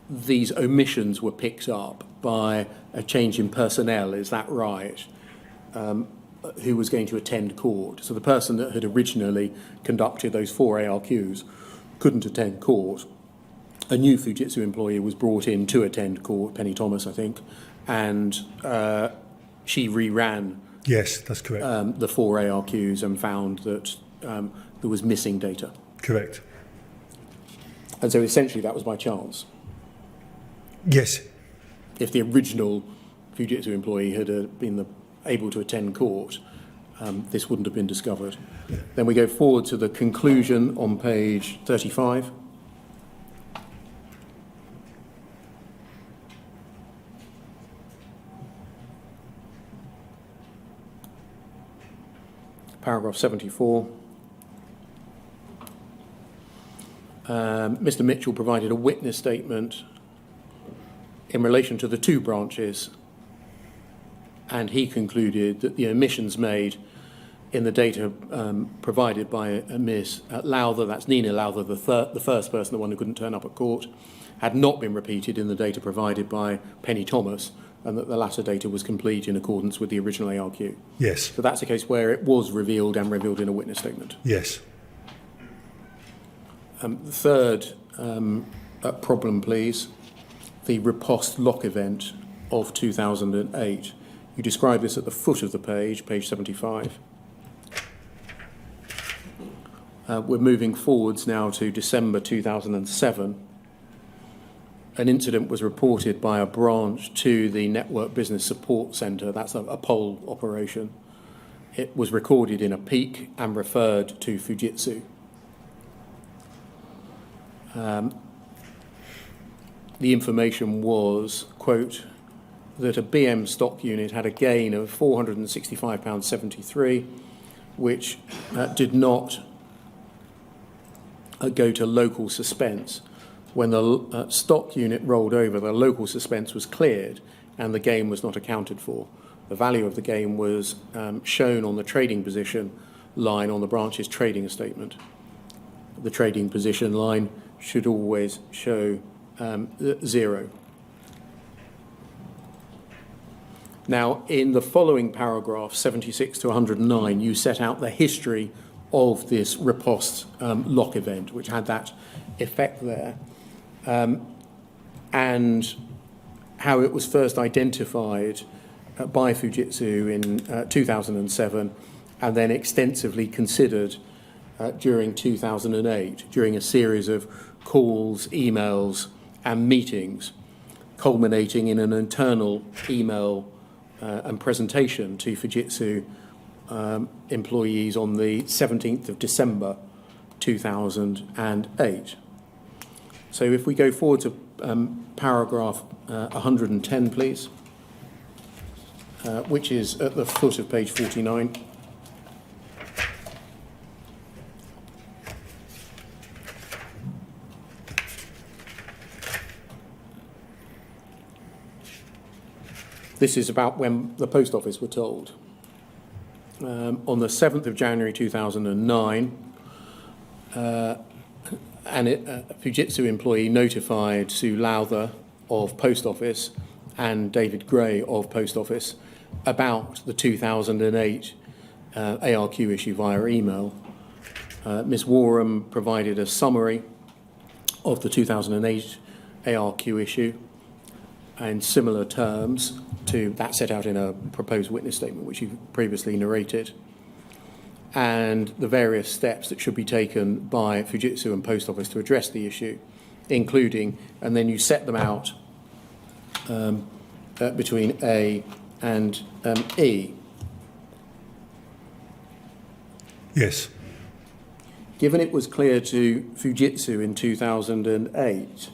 these omissions were picked up by a change in personnel, is that right, who was going to attend court. So the person that had originally conducted those 4 ARQs couldn't attend court. A new Fujitsu employee was brought in to attend court, Penny Thomas, I think, and she reran Yes, that's correct. the 4 ARQs and found that there was missing data. Correct. And so essentially that was by chance. Yes. If the original Fujitsu employee had been able to attend court, this wouldn't have been discovered. Then we go forward to the conclusion on page 35. Paragraph 74. Mr. Mitchell provided a witness statement in relation to the two branches, and he concluded that the omissions made in the data provided by Ms. Lowther, that's Nina Lowther, the first person, the one who couldn't turn up at court, had not been repeated in the data provided by Penny Thomas, and that the latter data was complete in accordance with the original ARQ. Yes. So that's a case where it was revealed and revealed in a witness statement. Yes. The third problem, please, the repost lock event of 2008. You describe this at the foot of the page 75. We're moving forwards now to December 2007. An incident was reported by a branch to the Network Business Support Centre. That's a poll operation. It was recorded in a peak and referred to Fujitsu. The information was, quote, that a BM stock unit had a gain of £465.73, which did not go to local suspense. When the stock unit rolled over, the local suspense was cleared and the gain was not accounted for. The value of the gain was shown on the trading position line on the branch's trading statement. The trading position line should always show 0. Now, in the following paragraph, 76 to 109, you set out the history of this repost lock event, which had that effect there, and how it was first identified by Fujitsu in 2007 and then extensively considered during 2008, during a series of calls, emails and meetings, culminating in an internal email and presentation to Fujitsu employees on the 17th of December 2008. So if we go forward to paragraph 110, please, which is at the foot of page 49. This is about when the post office were told. On the 7th of January 2009, a Fujitsu employee notified Sue Lowther of Post Office and David Gray of Post Office about the 2008 ARQ issue via email. Ms. Warham provided a summary of the 2008 ARQ issue in similar terms to that set out in a proposed witness statement, which you've previously narrated, and the various steps that should be taken by Fujitsu and Post Office to address the issue, including, and then you set them out between A and E. Yes. Given it was clear to Fujitsu in 2008,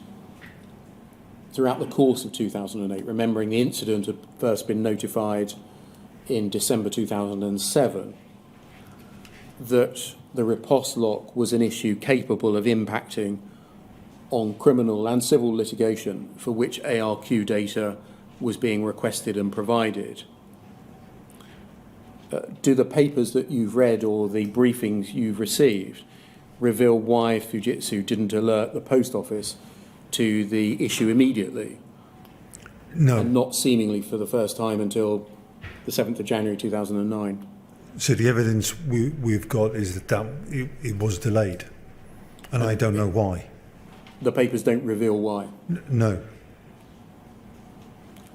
throughout the course of 2008, remembering the incident had first been notified in December 2007, that the repost lock was an issue capable of impacting on criminal and civil litigation for which ARQ data was being requested and provided. Do the papers that you've read or the briefings you've received reveal why Fujitsu didn't alert the Post Office to the issue immediately? No. And not seemingly for the first time until the 7th of January 2009? So the evidence we've got is that it was delayed, and I don't know why. The papers don't reveal why? No.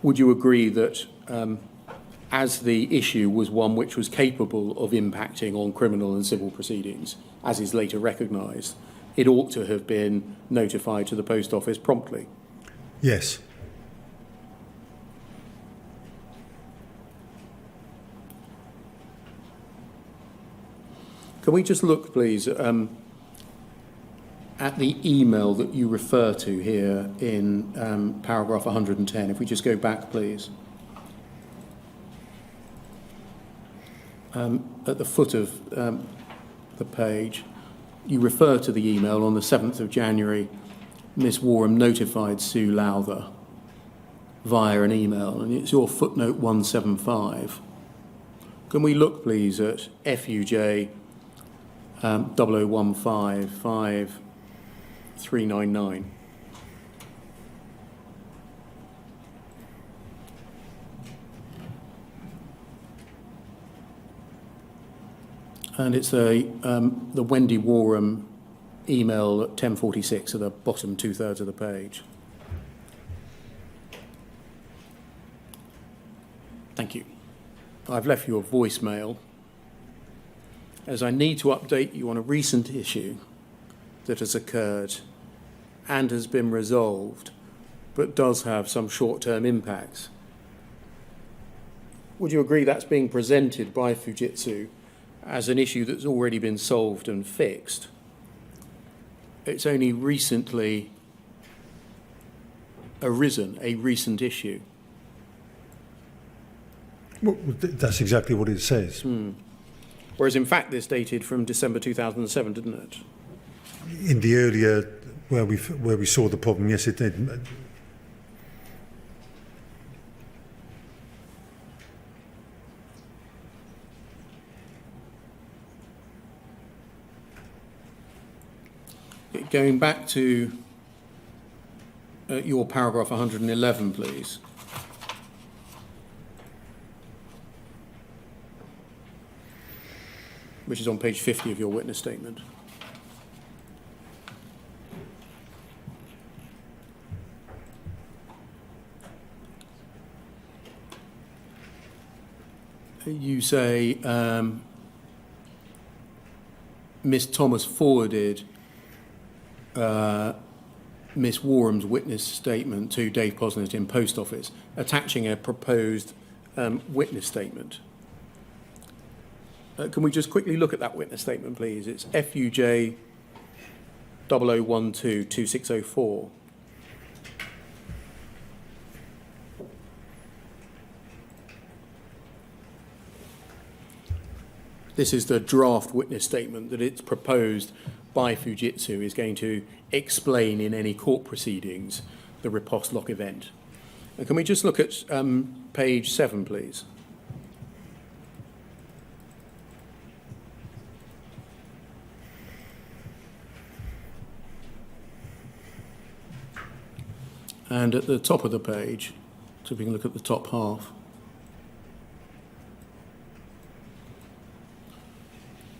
Would you agree that as the issue was one which was capable of impacting on criminal and civil proceedings, as is later recognised, it ought to have been notified to the Post Office promptly? Yes. Can we just look, please, at the email that you refer to here in paragraph 110? If we just go back, please. At the foot of the page, you refer to the email on the 7th of January. Miss Warham notified Sue Lowther via an email, and it's your footnote 175. Can we look, please, at FUJ 00155399? And it's the Wendy Warham email at 10:46 at the bottom 2/3 of the page. Thank you. I've left you a voicemail as I need to update you on a recent issue that has occurred and has been resolved, but does have some short-term impacts. Would you agree that's being presented by Fujitsu as an issue that's already been solved and fixed? It's only recently arisen, a recent issue. Well, that's exactly what it says. Whereas in fact this dated from December 2007, didn't it? In the earlier, where we saw the problem, yes, it did. Going back to your paragraph 111, please. Which is on page 50 of your witness statement. You say Miss Thomas forwarded Miss Warham's witness statement to Dave Posnett in Post Office, attaching a proposed witness statement. Can we just quickly look at that witness statement, please? It's FUJ 00122604. This is the draft witness statement that it's proposed by Fujitsu is going to explain in any court proceedings the repost lock event. And can we just look at page 7, please? And at the top of the page, so we can look at the top half.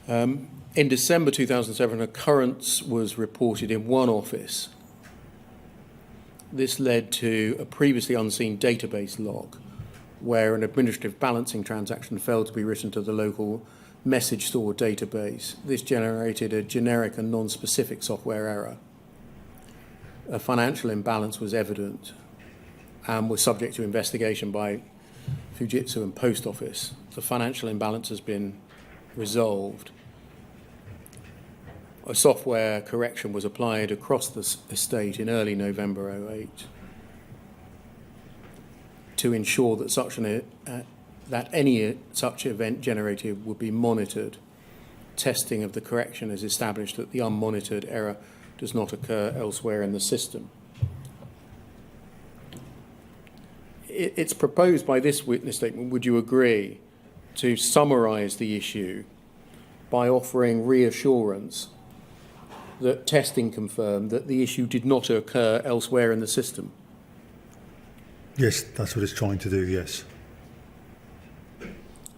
In December 2007, an occurrence was reported in one office. This led to a previously unseen database log where an administrative balancing transaction failed to be written to the local message store database. This generated a generic and non-specific software error. A financial imbalance was evident and was subject to investigation by Fujitsu and Post Office. The financial imbalance has been resolved. A software correction was applied across the estate in early November 2008 to ensure that any such event generated would be monitored. Testing of the correction has established that the unmonitored error does not occur elsewhere in the system. It's proposed by this witness statement, would you agree, to summarise the issue by offering reassurance that testing confirmed that the issue did not occur elsewhere in the system? Yes, that's what it's trying to do, yes.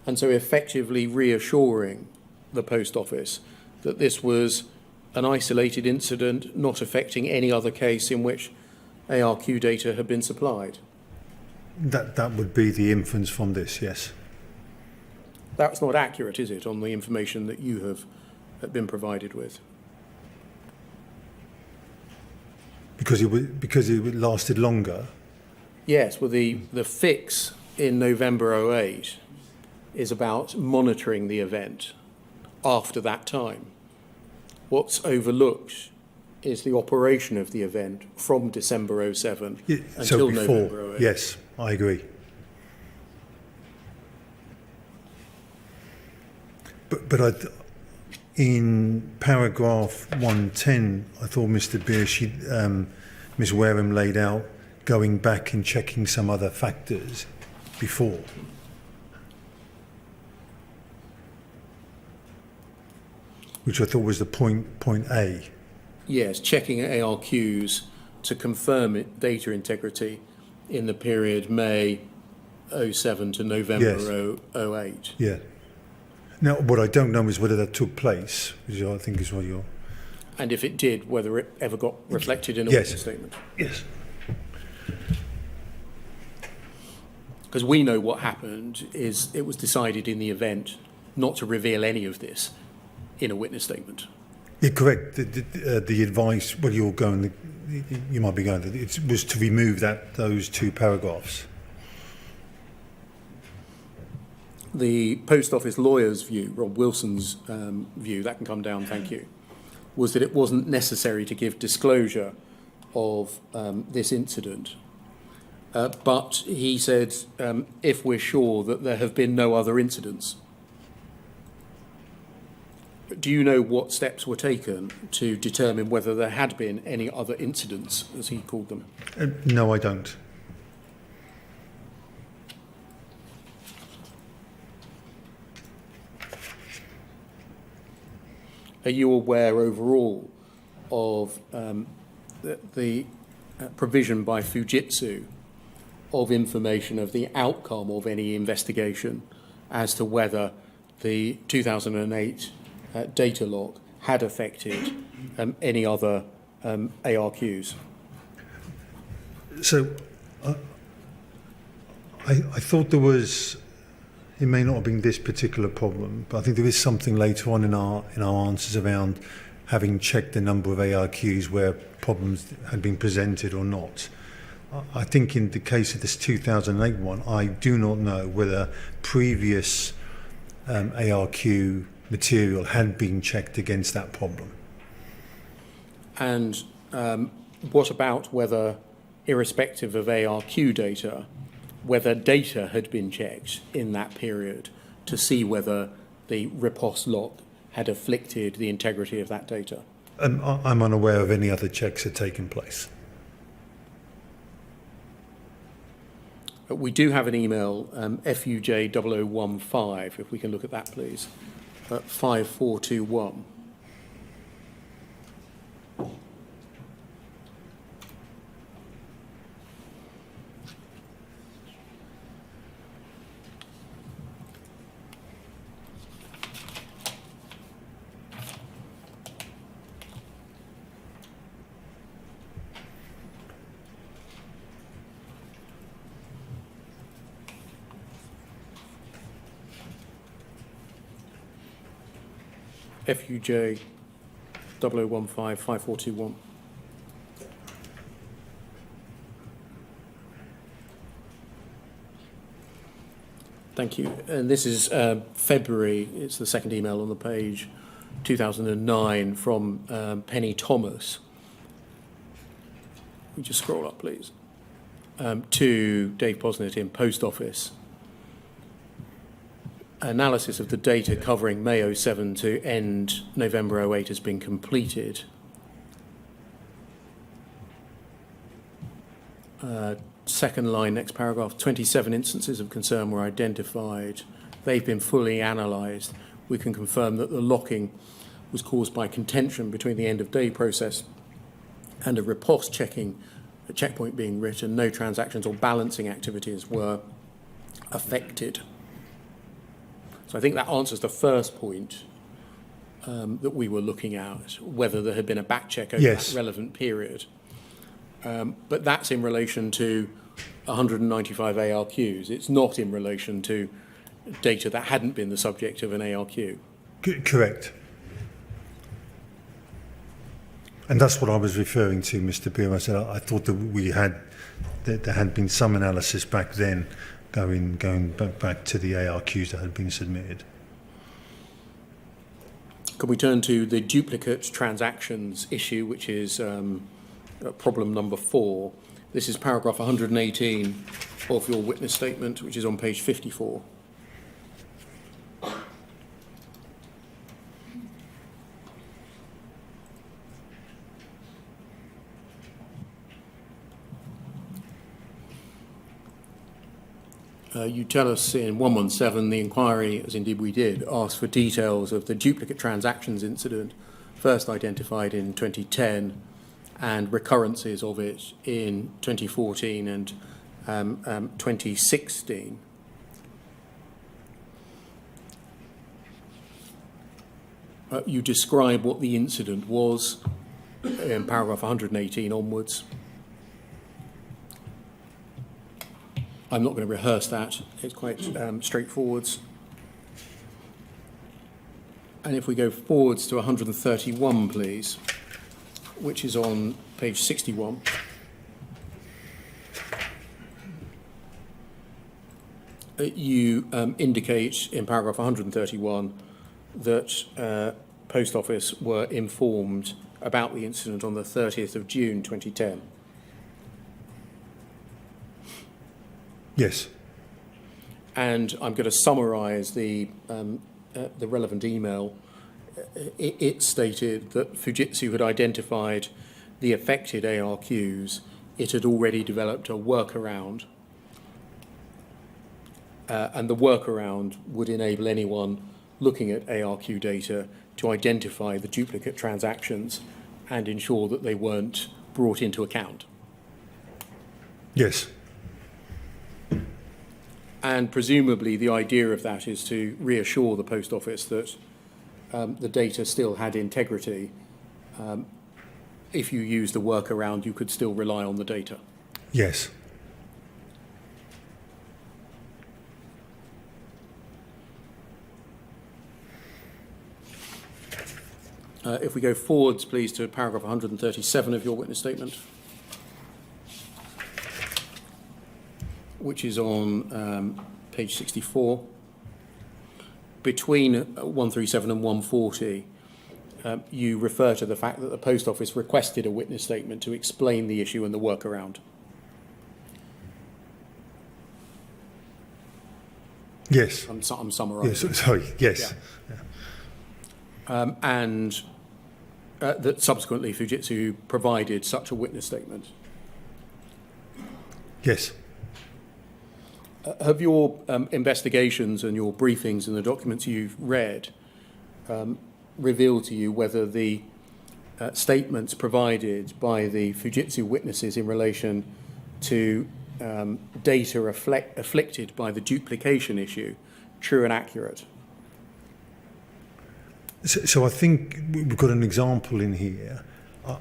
And so effectively reassuring the Post Office that this was an isolated incident not affecting any other case in which ARQ data had been supplied. That would be the inference from this, yes. That's not accurate, is it, on the information that you have been provided with? Because it lasted longer. Yes, well, the fix in November 2008 is about monitoring the event after that time. What's overlooked is the operation of the event from December 07 until so before, November 08. yes, I agree. But in paragraph 110, I thought Mr. Beer, Ms. Wareham laid out going back and checking some other factors before. Which I thought was the point A. Yes, checking ARQs to confirm data integrity in the period May 07 to November 08. Yeah. Now, what I don't know is whether that took place, which I think is what you're... And if it did, whether it ever got reflected in a Yes. witness statement. Yes. Because we know what happened is it was decided in the event not to reveal any of this in a witness statement. Yeah, correct. The advice, well, you might be going, it was to remove those two paragraphs. The Post Office lawyer's view, Rob Wilson's view, that can come down, thank you, was that it wasn't necessary to give disclosure of this incident. But he said, if we're sure that there have been no other incidents. Do you know what steps were taken to determine whether there had been any other incidents, as he called them? No, I don't. Are you aware overall of the provision by Fujitsu of information of the outcome of any investigation as to whether the 2008 data log had affected any other ARQs? So I thought there was, it may not have been this particular problem, but I think there is something later on in our answers around having checked the number of ARQs where problems had been presented or not. I think in the case of this 2008 one, I do not know whether previous ARQ material had been checked against that problem. And what about whether, irrespective of ARQ data, whether data had been checked in that period to see whether the repost log had afflicted the integrity of that data? I'm unaware of any other checks that had taken place. We do have an email, FUJ0015, if we can look at that, please, at 5421. FUJ 0015 5421. Thank you. And this is February, it's the second email on the page, 2009, from Penny Thomas. We just scroll up, please, to Dave Posnett in Post Office. Analysis of the data covering May 07 to end November 08 has been completed. Second line, next paragraph, 27 instances of concern were identified. They've been fully analysed. We can confirm that the locking was caused by contention between the end of day process and a repost checking, a checkpoint being written. No transactions or balancing activities were affected. So I think that answers the first point that we were looking at, whether there had been a back check over Yes. that relevant period. But that's in relation to 195 ARQs. It's not in relation to data that hadn't been the subject of an ARQ. Correct. And that's what I was referring to, Mr. Beer. I said I thought that there had been some analysis back then going back to the ARQs that had been submitted. Can we turn to the duplicate transactions issue, which is problem number 4? This is paragraph 118 of your witness statement, which is on page 54. You tell us in 117 the inquiry, as indeed we did, asked for details of the duplicate transactions incident first identified in 2010 and recurrences of it in 2014 and 2016. You describe what the incident was in paragraph 118 onwards. I'm not going to rehearse that. It's quite straightforward. And if we go forwards to 131, please, which is on page 61. You indicate in paragraph 131 that Post Office were informed about the incident on the 30th of June 2010. Yes. And I'm going to summarise the relevant email. It stated that Fujitsu had identified the affected ARQs. It had already developed a workaround, and the workaround would enable anyone looking at ARQ data to identify the duplicate transactions and ensure that they weren't brought into account. Yes. And presumably the idea of that is to reassure the Post Office that the data still had integrity. If you used the workaround, you could still rely on the data. Yes. If we go forwards, please, to paragraph 137 of your witness statement, which is on page 64. Between 137 and 140, you refer to the fact that the Post Office requested a witness statement to explain the issue and the workaround. Yes. I'm summarising. Yes. Sorry. Yes. Yeah. And that subsequently Fujitsu provided such a witness statement. Yes. Have your investigations and your briefings and the documents you've read revealed to you whether the statements provided by the Fujitsu witnesses in relation to data afflicted by the duplication issue true and accurate? So I think we've got an example in here.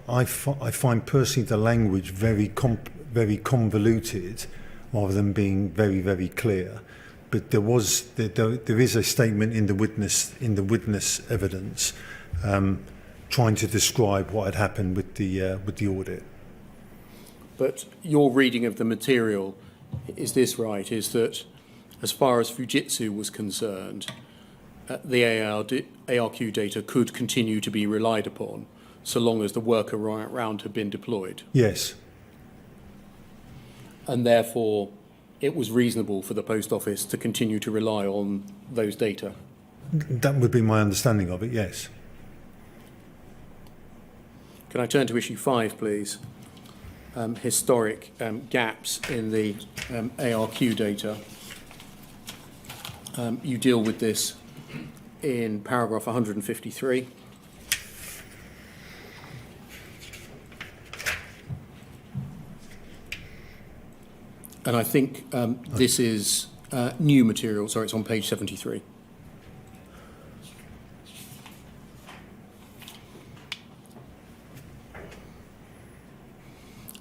I find personally the language very convoluted, rather than being very, very clear. But there is a statement in the witness evidence trying to describe what had happened with the audit. But your reading of the material, is this right, is that as far as Fujitsu was concerned, the ARQ data could continue to be relied upon so long as the workaround had been deployed? Yes. And therefore, it was reasonable for the Post Office to continue to rely on those data? That would be my understanding of it, yes. Can I turn to issue 5, please? Historic gaps in the ARQ data. You deal with this in paragraph 153. And I think this is new material. Sorry, it's on page 73.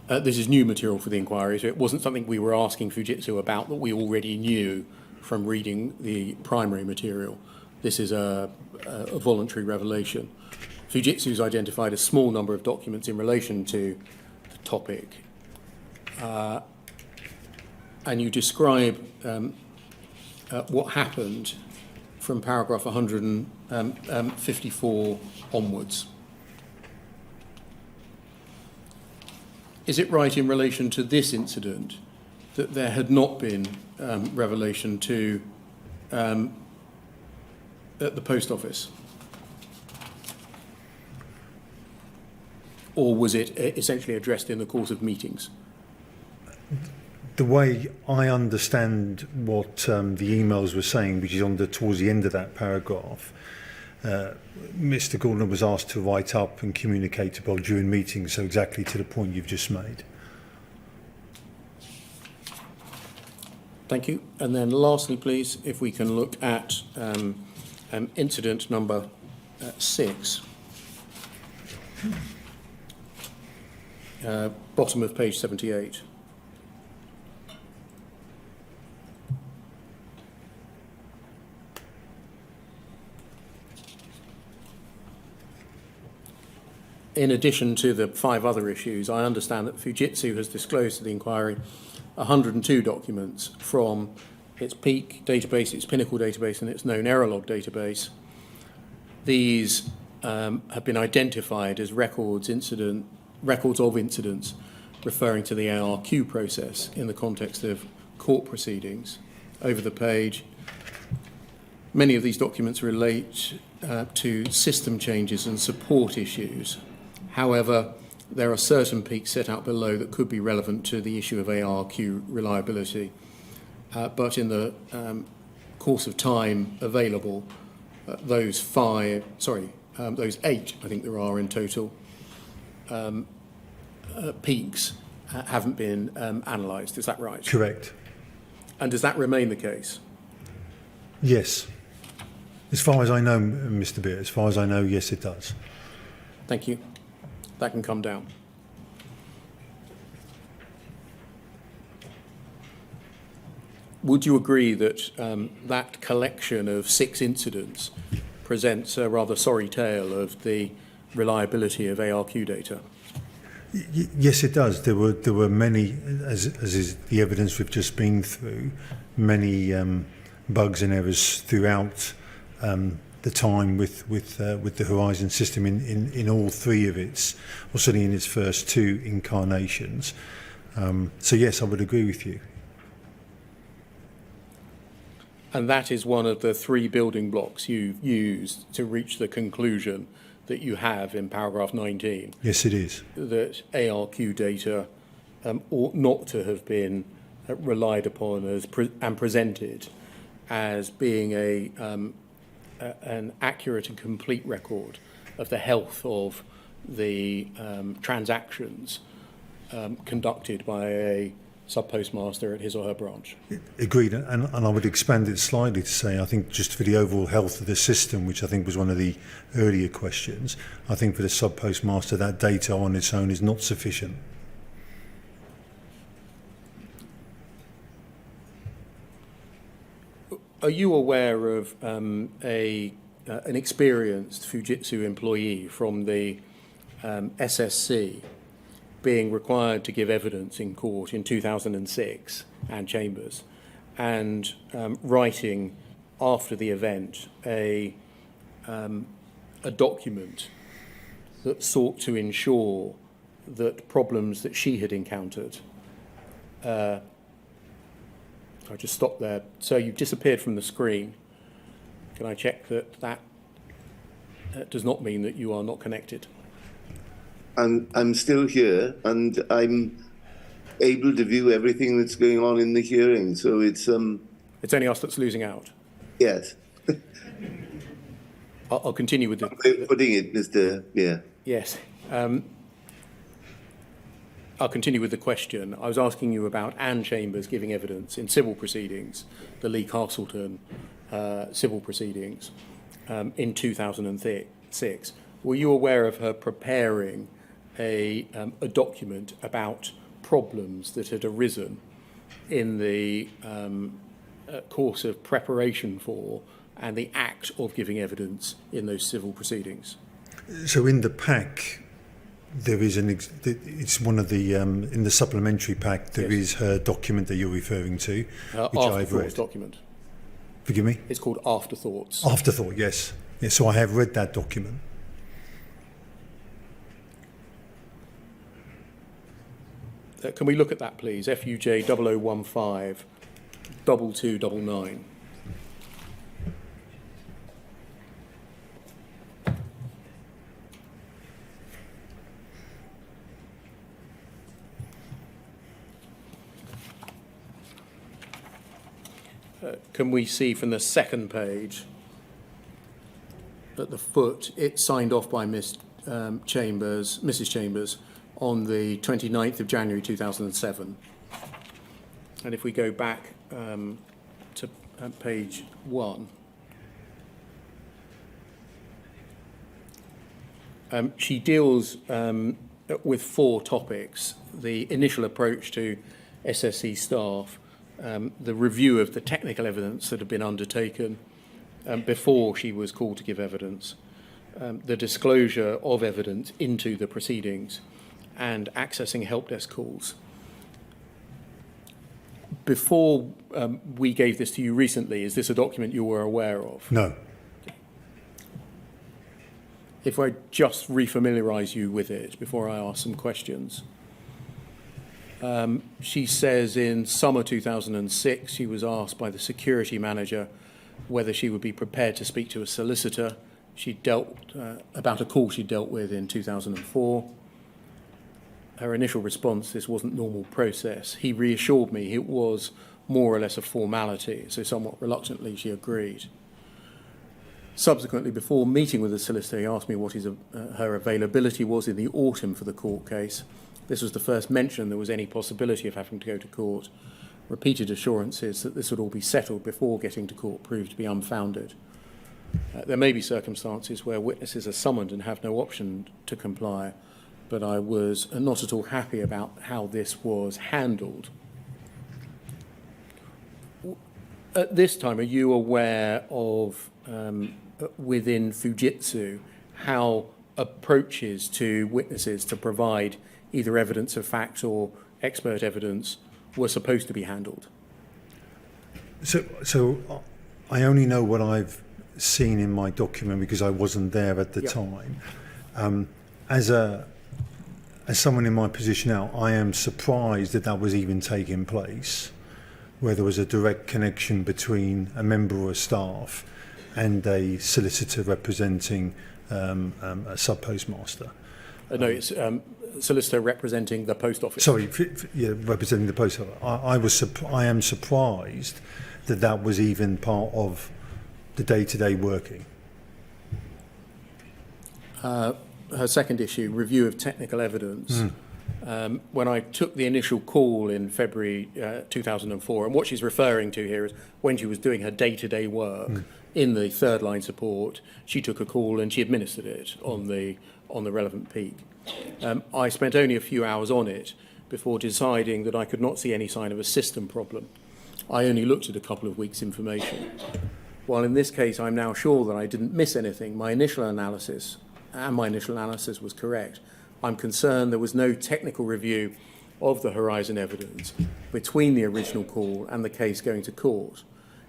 This is new material for the inquiry, so it wasn't something we were asking Fujitsu about that we already knew from reading the primary material. This is a voluntary revelation. Fujitsu's identified a small number of documents in relation to the topic. And you describe what happened from paragraph 154 onwards. Is it right in relation to this incident that there had not been revelation to at the post office? Or was it essentially addressed in the course of meetings? The way I understand what the emails were saying, which is towards the end of that paragraph, Mr. Gordon was asked to write up and communicate about during meetings, so exactly to the point you've just made. Thank you. And then lastly, please, if we can look at incident number 6. Bottom of page 78. In addition to the 5 other issues, I understand that Fujitsu has disclosed to the inquiry 102 documents from its peak database, its pinnacle database, and its known error log database. These have been identified as records of incidents referring to the ARQ process in the context of court proceedings. Over the page, many of these documents relate to system changes and support issues. However, there are certain peaks set out below that could be relevant to the issue of ARQ reliability. But in the course of time available, those 8, I think there are in total, peaks haven't been analysed. Is that right? Correct. And does that remain the case? Yes. As far as I know, Mr. Beer, as far as I know, yes, it does. Thank you. That can come down. Would you agree that that collection of 6 incidents presents a rather sorry tale of the reliability of ARQ data? Yes, it does. There were many, as is the evidence we've just been through, many bugs and errors throughout the time with the Horizon system in all 3 of its, or certainly in its first 2 incarnations. So yes, I would agree with you. And that is one of the 3 building blocks you've used to reach the conclusion that you have in paragraph 19. Yes, it is. That ARQ data ought not to have been relied upon as and presented as being an accurate and complete record of the health of the transactions conducted by a sub-postmaster at his or her branch. Agreed, and I would expand it slightly to say, I think just for the overall health of the system, which I think was one of the earlier questions, I think for the sub-postmaster that data on its own is not sufficient. Are you aware of an experienced Fujitsu employee from the SSC being required to give evidence in court in 2006 and chambers, and writing after the event a document that sought to ensure that problems that she had encountered. I'll just stop there. So you've disappeared from the screen. Can I check that does not mean that you are not connected? I'm still here, and I'm able to view everything that's going on in the hearing. So it's It's only us that's losing out. yes. I'll continue with the. Putting it, Mr. Yeah. Yes. I'll continue with the question. I was asking you about Anne Chambers giving evidence in civil proceedings, the Lee Castleton civil proceedings in 2006. Were you aware of her preparing a document about problems that had arisen in the course of preparation for and the act of giving evidence in those civil proceedings? So in the pack, there is it's one of the in the supplementary pack there Yes. is her document that you're referring to, which After I've Force read. document. Forgive me? It's called Afterthoughts. Afterthought, yes. Yes, so I have read that document. Can we look at that, please? FUJ 0015 2299. Can we see from the second page at the foot, it's signed off by Mrs. Chambers, on the 29th of January 2007. And if we go back to page 1, she deals with 4 topics: the initial approach to SSE staff, the review of the technical evidence that had been undertaken before she was called to give evidence, the disclosure of evidence into the proceedings, and accessing help desk calls. Before we gave this to you recently, is this a document you were aware of? No. If I just refamiliarise you with it before I ask some questions. She says in summer 2006, she was asked by the security manager whether she would be prepared to speak to a solicitor. She dealt about a call she dealt with in 2004. Her initial response, this wasn't normal process. He reassured me it was more or less a formality, so somewhat reluctantly she agreed. Subsequently, before meeting with the solicitor, he asked me what her availability was in the autumn for the court case. This was the first mention there was any possibility of having to go to court. Repeated assurances that this would all be settled before getting to court proved to be unfounded. There may be circumstances where witnesses are summoned and have no option to comply, but I was not at all happy about how this was handled. At this time, are you aware of, within Fujitsu, how approaches to witnesses to provide either evidence of fact or expert evidence were supposed to be handled? So I only know what I've seen in my document because I wasn't there at the time. As someone in my position now, I am surprised that was even taking place, where there was a direct connection between a member of staff and a solicitor representing a sub-postmaster. No, it's solicitor representing the post office. Sorry, representing the post office. I am surprised that was even part of the day-to-day working. Her second issue, review of technical evidence. When I took the initial call in February 2004, and what she's referring to here is when she was doing her day-to-day work in the third line support, she took a call and she administered it on the relevant peak. I spent only a few hours on it before deciding that I could not see any sign of a system problem. I only looked at a couple of weeks' information. While in this case I'm now sure that I didn't miss anything, my initial analysis was correct. I'm concerned there was no technical review of the Horizon evidence between the original call and the case going to court.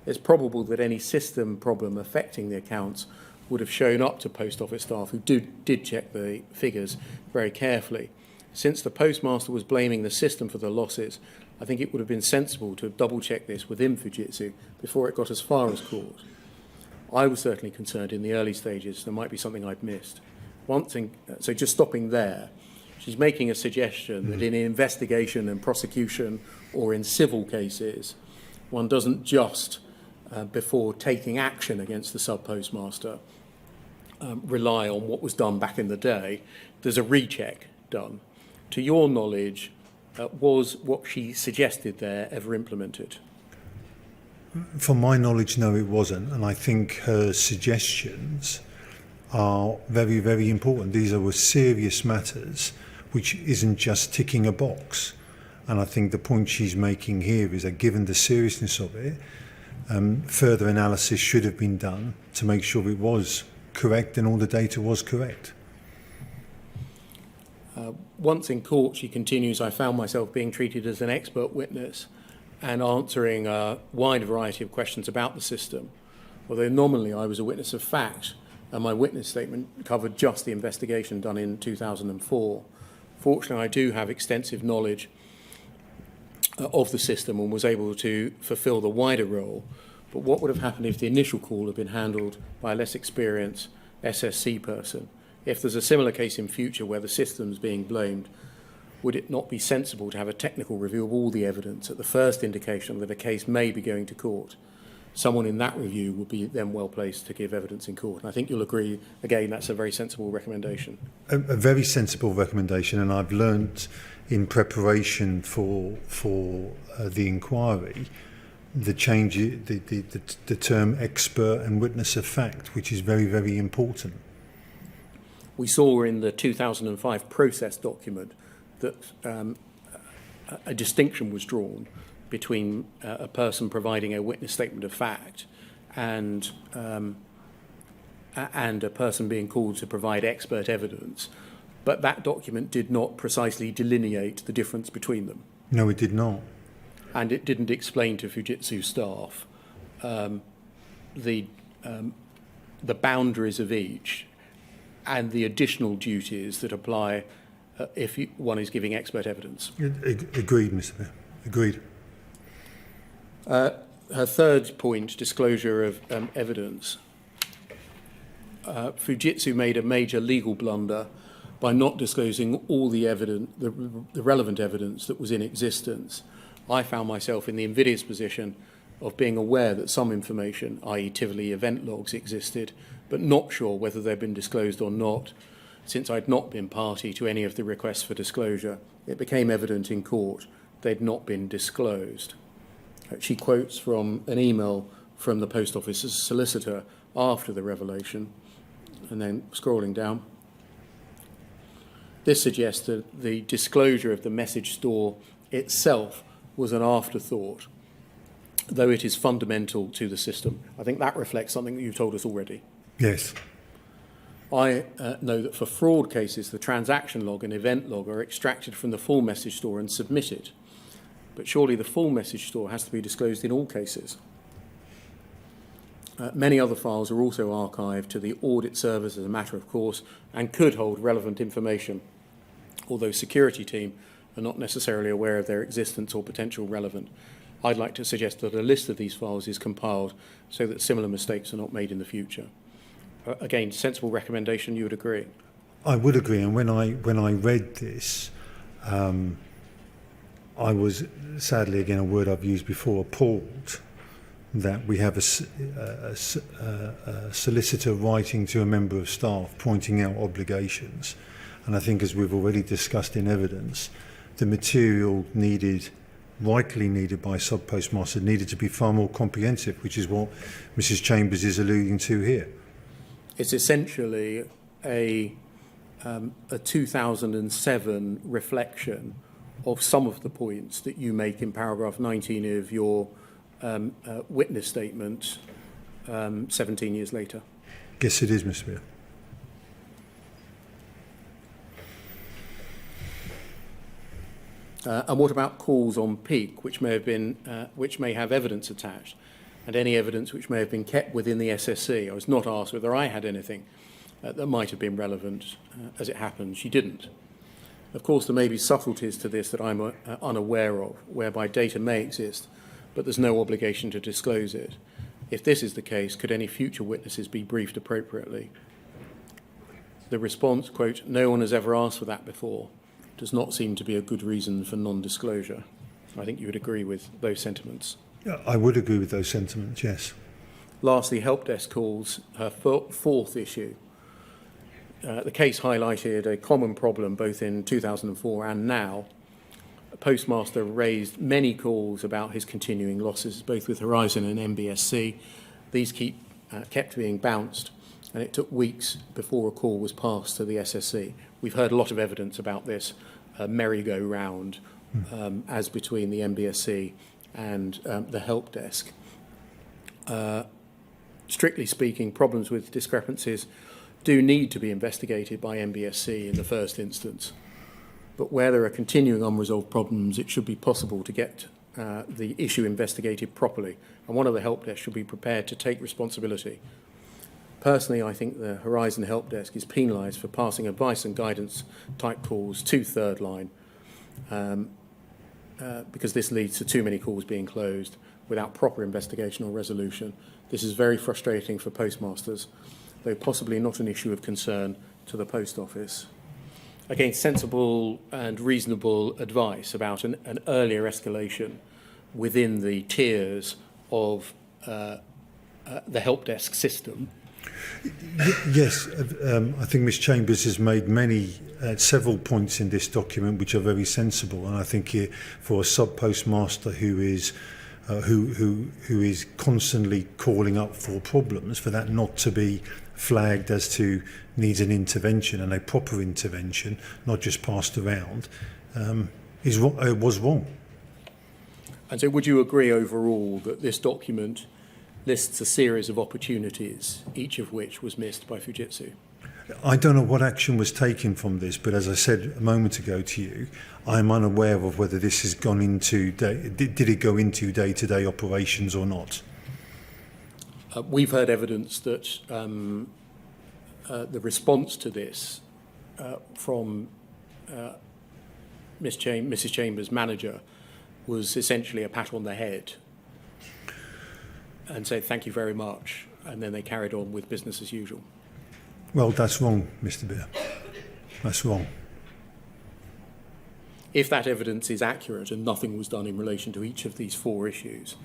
It's probable that any system problem affecting the accounts would have shown up to post office staff who did check the figures very carefully. Since the postmaster was blaming the system for the losses, I think it would have been sensible to have double-checked this within Fujitsu before it got as far as court. I was certainly concerned in the early stages there might be something I'd missed. So just stopping there, she's making a suggestion that in investigation and prosecution or in civil cases, one doesn't just, before taking action against the sub-postmaster, rely on what was done back in the day. There's a recheck done. To your knowledge, was what she suggested there ever implemented? From my knowledge, no, it wasn't. And I think her suggestions are very, very important. These are serious matters, which isn't just ticking a box. And I think the point she's making here is that given the seriousness of it, further analysis should have been done to make sure it was correct and all the data was correct. Once in court, she continues, I found myself being treated as an expert witness and answering a wide variety of questions about the system. Although nominally I was a witness of fact, and my witness statement covered just the investigation done in 2004. Fortunately, I do have extensive knowledge of the system and was able to fulfill the wider role. But what would have happened if the initial call had been handled by a less experienced SSC person? If there's a similar case in future where the system's being blamed, would it not be sensible to have a technical review of all the evidence at the first indication that a case may be going to court? Someone in that review would be then well placed to give evidence in court. And I think you'll agree, again, that's a very sensible recommendation. A very sensible recommendation, and I've learnt in preparation for the inquiry the change, the term expert and witness of fact, which is very, very important. We saw in the 2005 process document that a distinction was drawn between a person providing a witness statement of fact and a person being called to provide expert evidence. But that document did not precisely delineate the difference between them. No, it did not. And it didn't explain to Fujitsu staff the boundaries of each and the additional duties that apply if one is giving expert evidence. Agreed, Mr. Mayor. Agreed. Her third point, disclosure of evidence. Fujitsu made a major legal blunder by not disclosing all the evidence, the relevant evidence that was in existence. I found myself in the invidious position of being aware that some information, i.e. Tivoli event logs, existed, but not sure whether they'd been disclosed or not. Since I'd not been party to any of the requests for disclosure, it became evident in court they'd not been disclosed. She quotes from an email from the Post Office's solicitor after the revelation, and then scrolling down. This suggests that the disclosure of the message store itself was an afterthought, though it is fundamental to the system. I think that reflects something that you've told us already. Yes. I know that for fraud cases, the transaction log and event log are extracted from the full message store and submitted. But surely the full message store has to be disclosed in all cases. Many other files are also archived to the audit servers as a matter of course and could hold relevant information, although security team are not necessarily aware of their existence or potential relevant. I'd like to suggest that a list of these files is compiled so that similar mistakes are not made in the future. Again, sensible recommendation, you would agree? I would agree, and when I read this, I was, sadly, again, a word I've used before, appalled that we have a solicitor writing to a member of staff pointing out obligations. And I think, as we've already discussed in evidence, the material rightly needed by sub-postmaster needed to be far more comprehensive, which is what Mrs. Chambers is alluding to here. It's essentially a 2007 reflection of some of the points that you make in paragraph 19 of your witness statement 17 years later. Yes, it is, Mr. Mayor. And what about calls on peak, which may have evidence attached, and any evidence which may have been kept within the SSC? I was not asked whether I had anything that might have been relevant. As it happened, she didn't. Of course, there may be subtleties to this that I'm unaware of, whereby data may exist, but there's no obligation to disclose it. If this is the case, could any future witnesses be briefed appropriately? The response, quote, "No one has ever asked for that before," does not seem to be a good reason for non-disclosure. I think you would agree with those sentiments. Yeah, I would agree with those sentiments, yes. Lastly, help desk calls, her fourth issue. The case highlighted a common problem both in 2004 and now. A postmaster raised many calls about his continuing losses, both with Horizon and MBSC. These kept being bounced, and it took weeks before a call was passed to the SSC. We've heard a lot of evidence about this merry-go-round as between the MBSC and the help desk. Strictly speaking, problems with discrepancies do need to be investigated by MBSC in the first instance. But where there are continuing unresolved problems, it should be possible to get the issue investigated properly, and one of the help desks should be prepared to take responsibility. Personally, I think the Horizon help desk is penalised for passing advice and guidance type calls to third line, because this leads to too many calls being closed without proper investigation or resolution. This is very frustrating for postmasters, though possibly not an issue of concern to the post office. Again, sensible and reasonable advice about an earlier escalation within the tiers of the help desk system. Yes, I think Ms Chambers has made several points in this document which are very sensible, and I think for a sub-postmaster who is constantly calling up for problems, for that not to be flagged as to needs an intervention, and a proper intervention, not just passed around, was wrong. And so would you agree overall that this document lists a series of opportunities, each of which was missed by Fujitsu? I don't know what action was taken from this, but as I said a moment ago to you, I'm unaware of whether this has gone into, did it go into day-to-day operations or not? We've heard evidence that the response to this from Mrs. Chambers' manager was essentially a pat on the head and said, thank you very much, and then they carried on with business as usual. Well, that's wrong, Mr. Beer. That's wrong. If that evidence is accurate and nothing was done in relation to each of these four issues,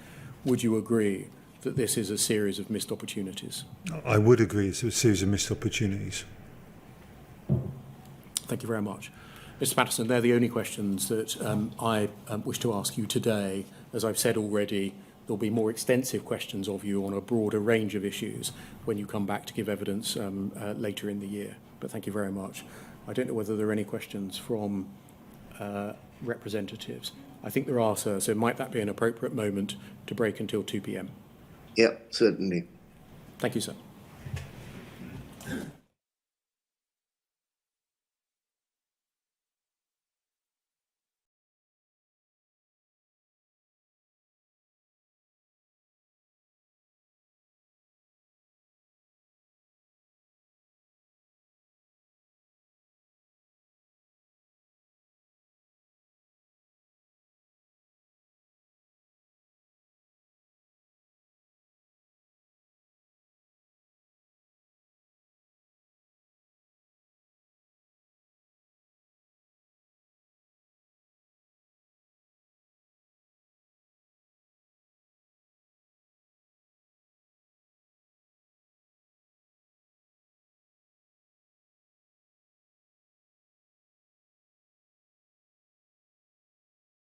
would you agree that this is a series of missed opportunities? I would agree it's a series of missed opportunities. Thank you very much. Mr. Patterson, they're the only questions that I wish to ask you today. As I've said already, there'll be more extensive questions of you on a broader range of issues when you come back to give evidence later in the year. But thank you very much. I don't know whether there are any questions from representatives. I think there are, sir, so might that be an appropriate moment to break until 2 p.m? Yeah, certainly. Thank you, sir.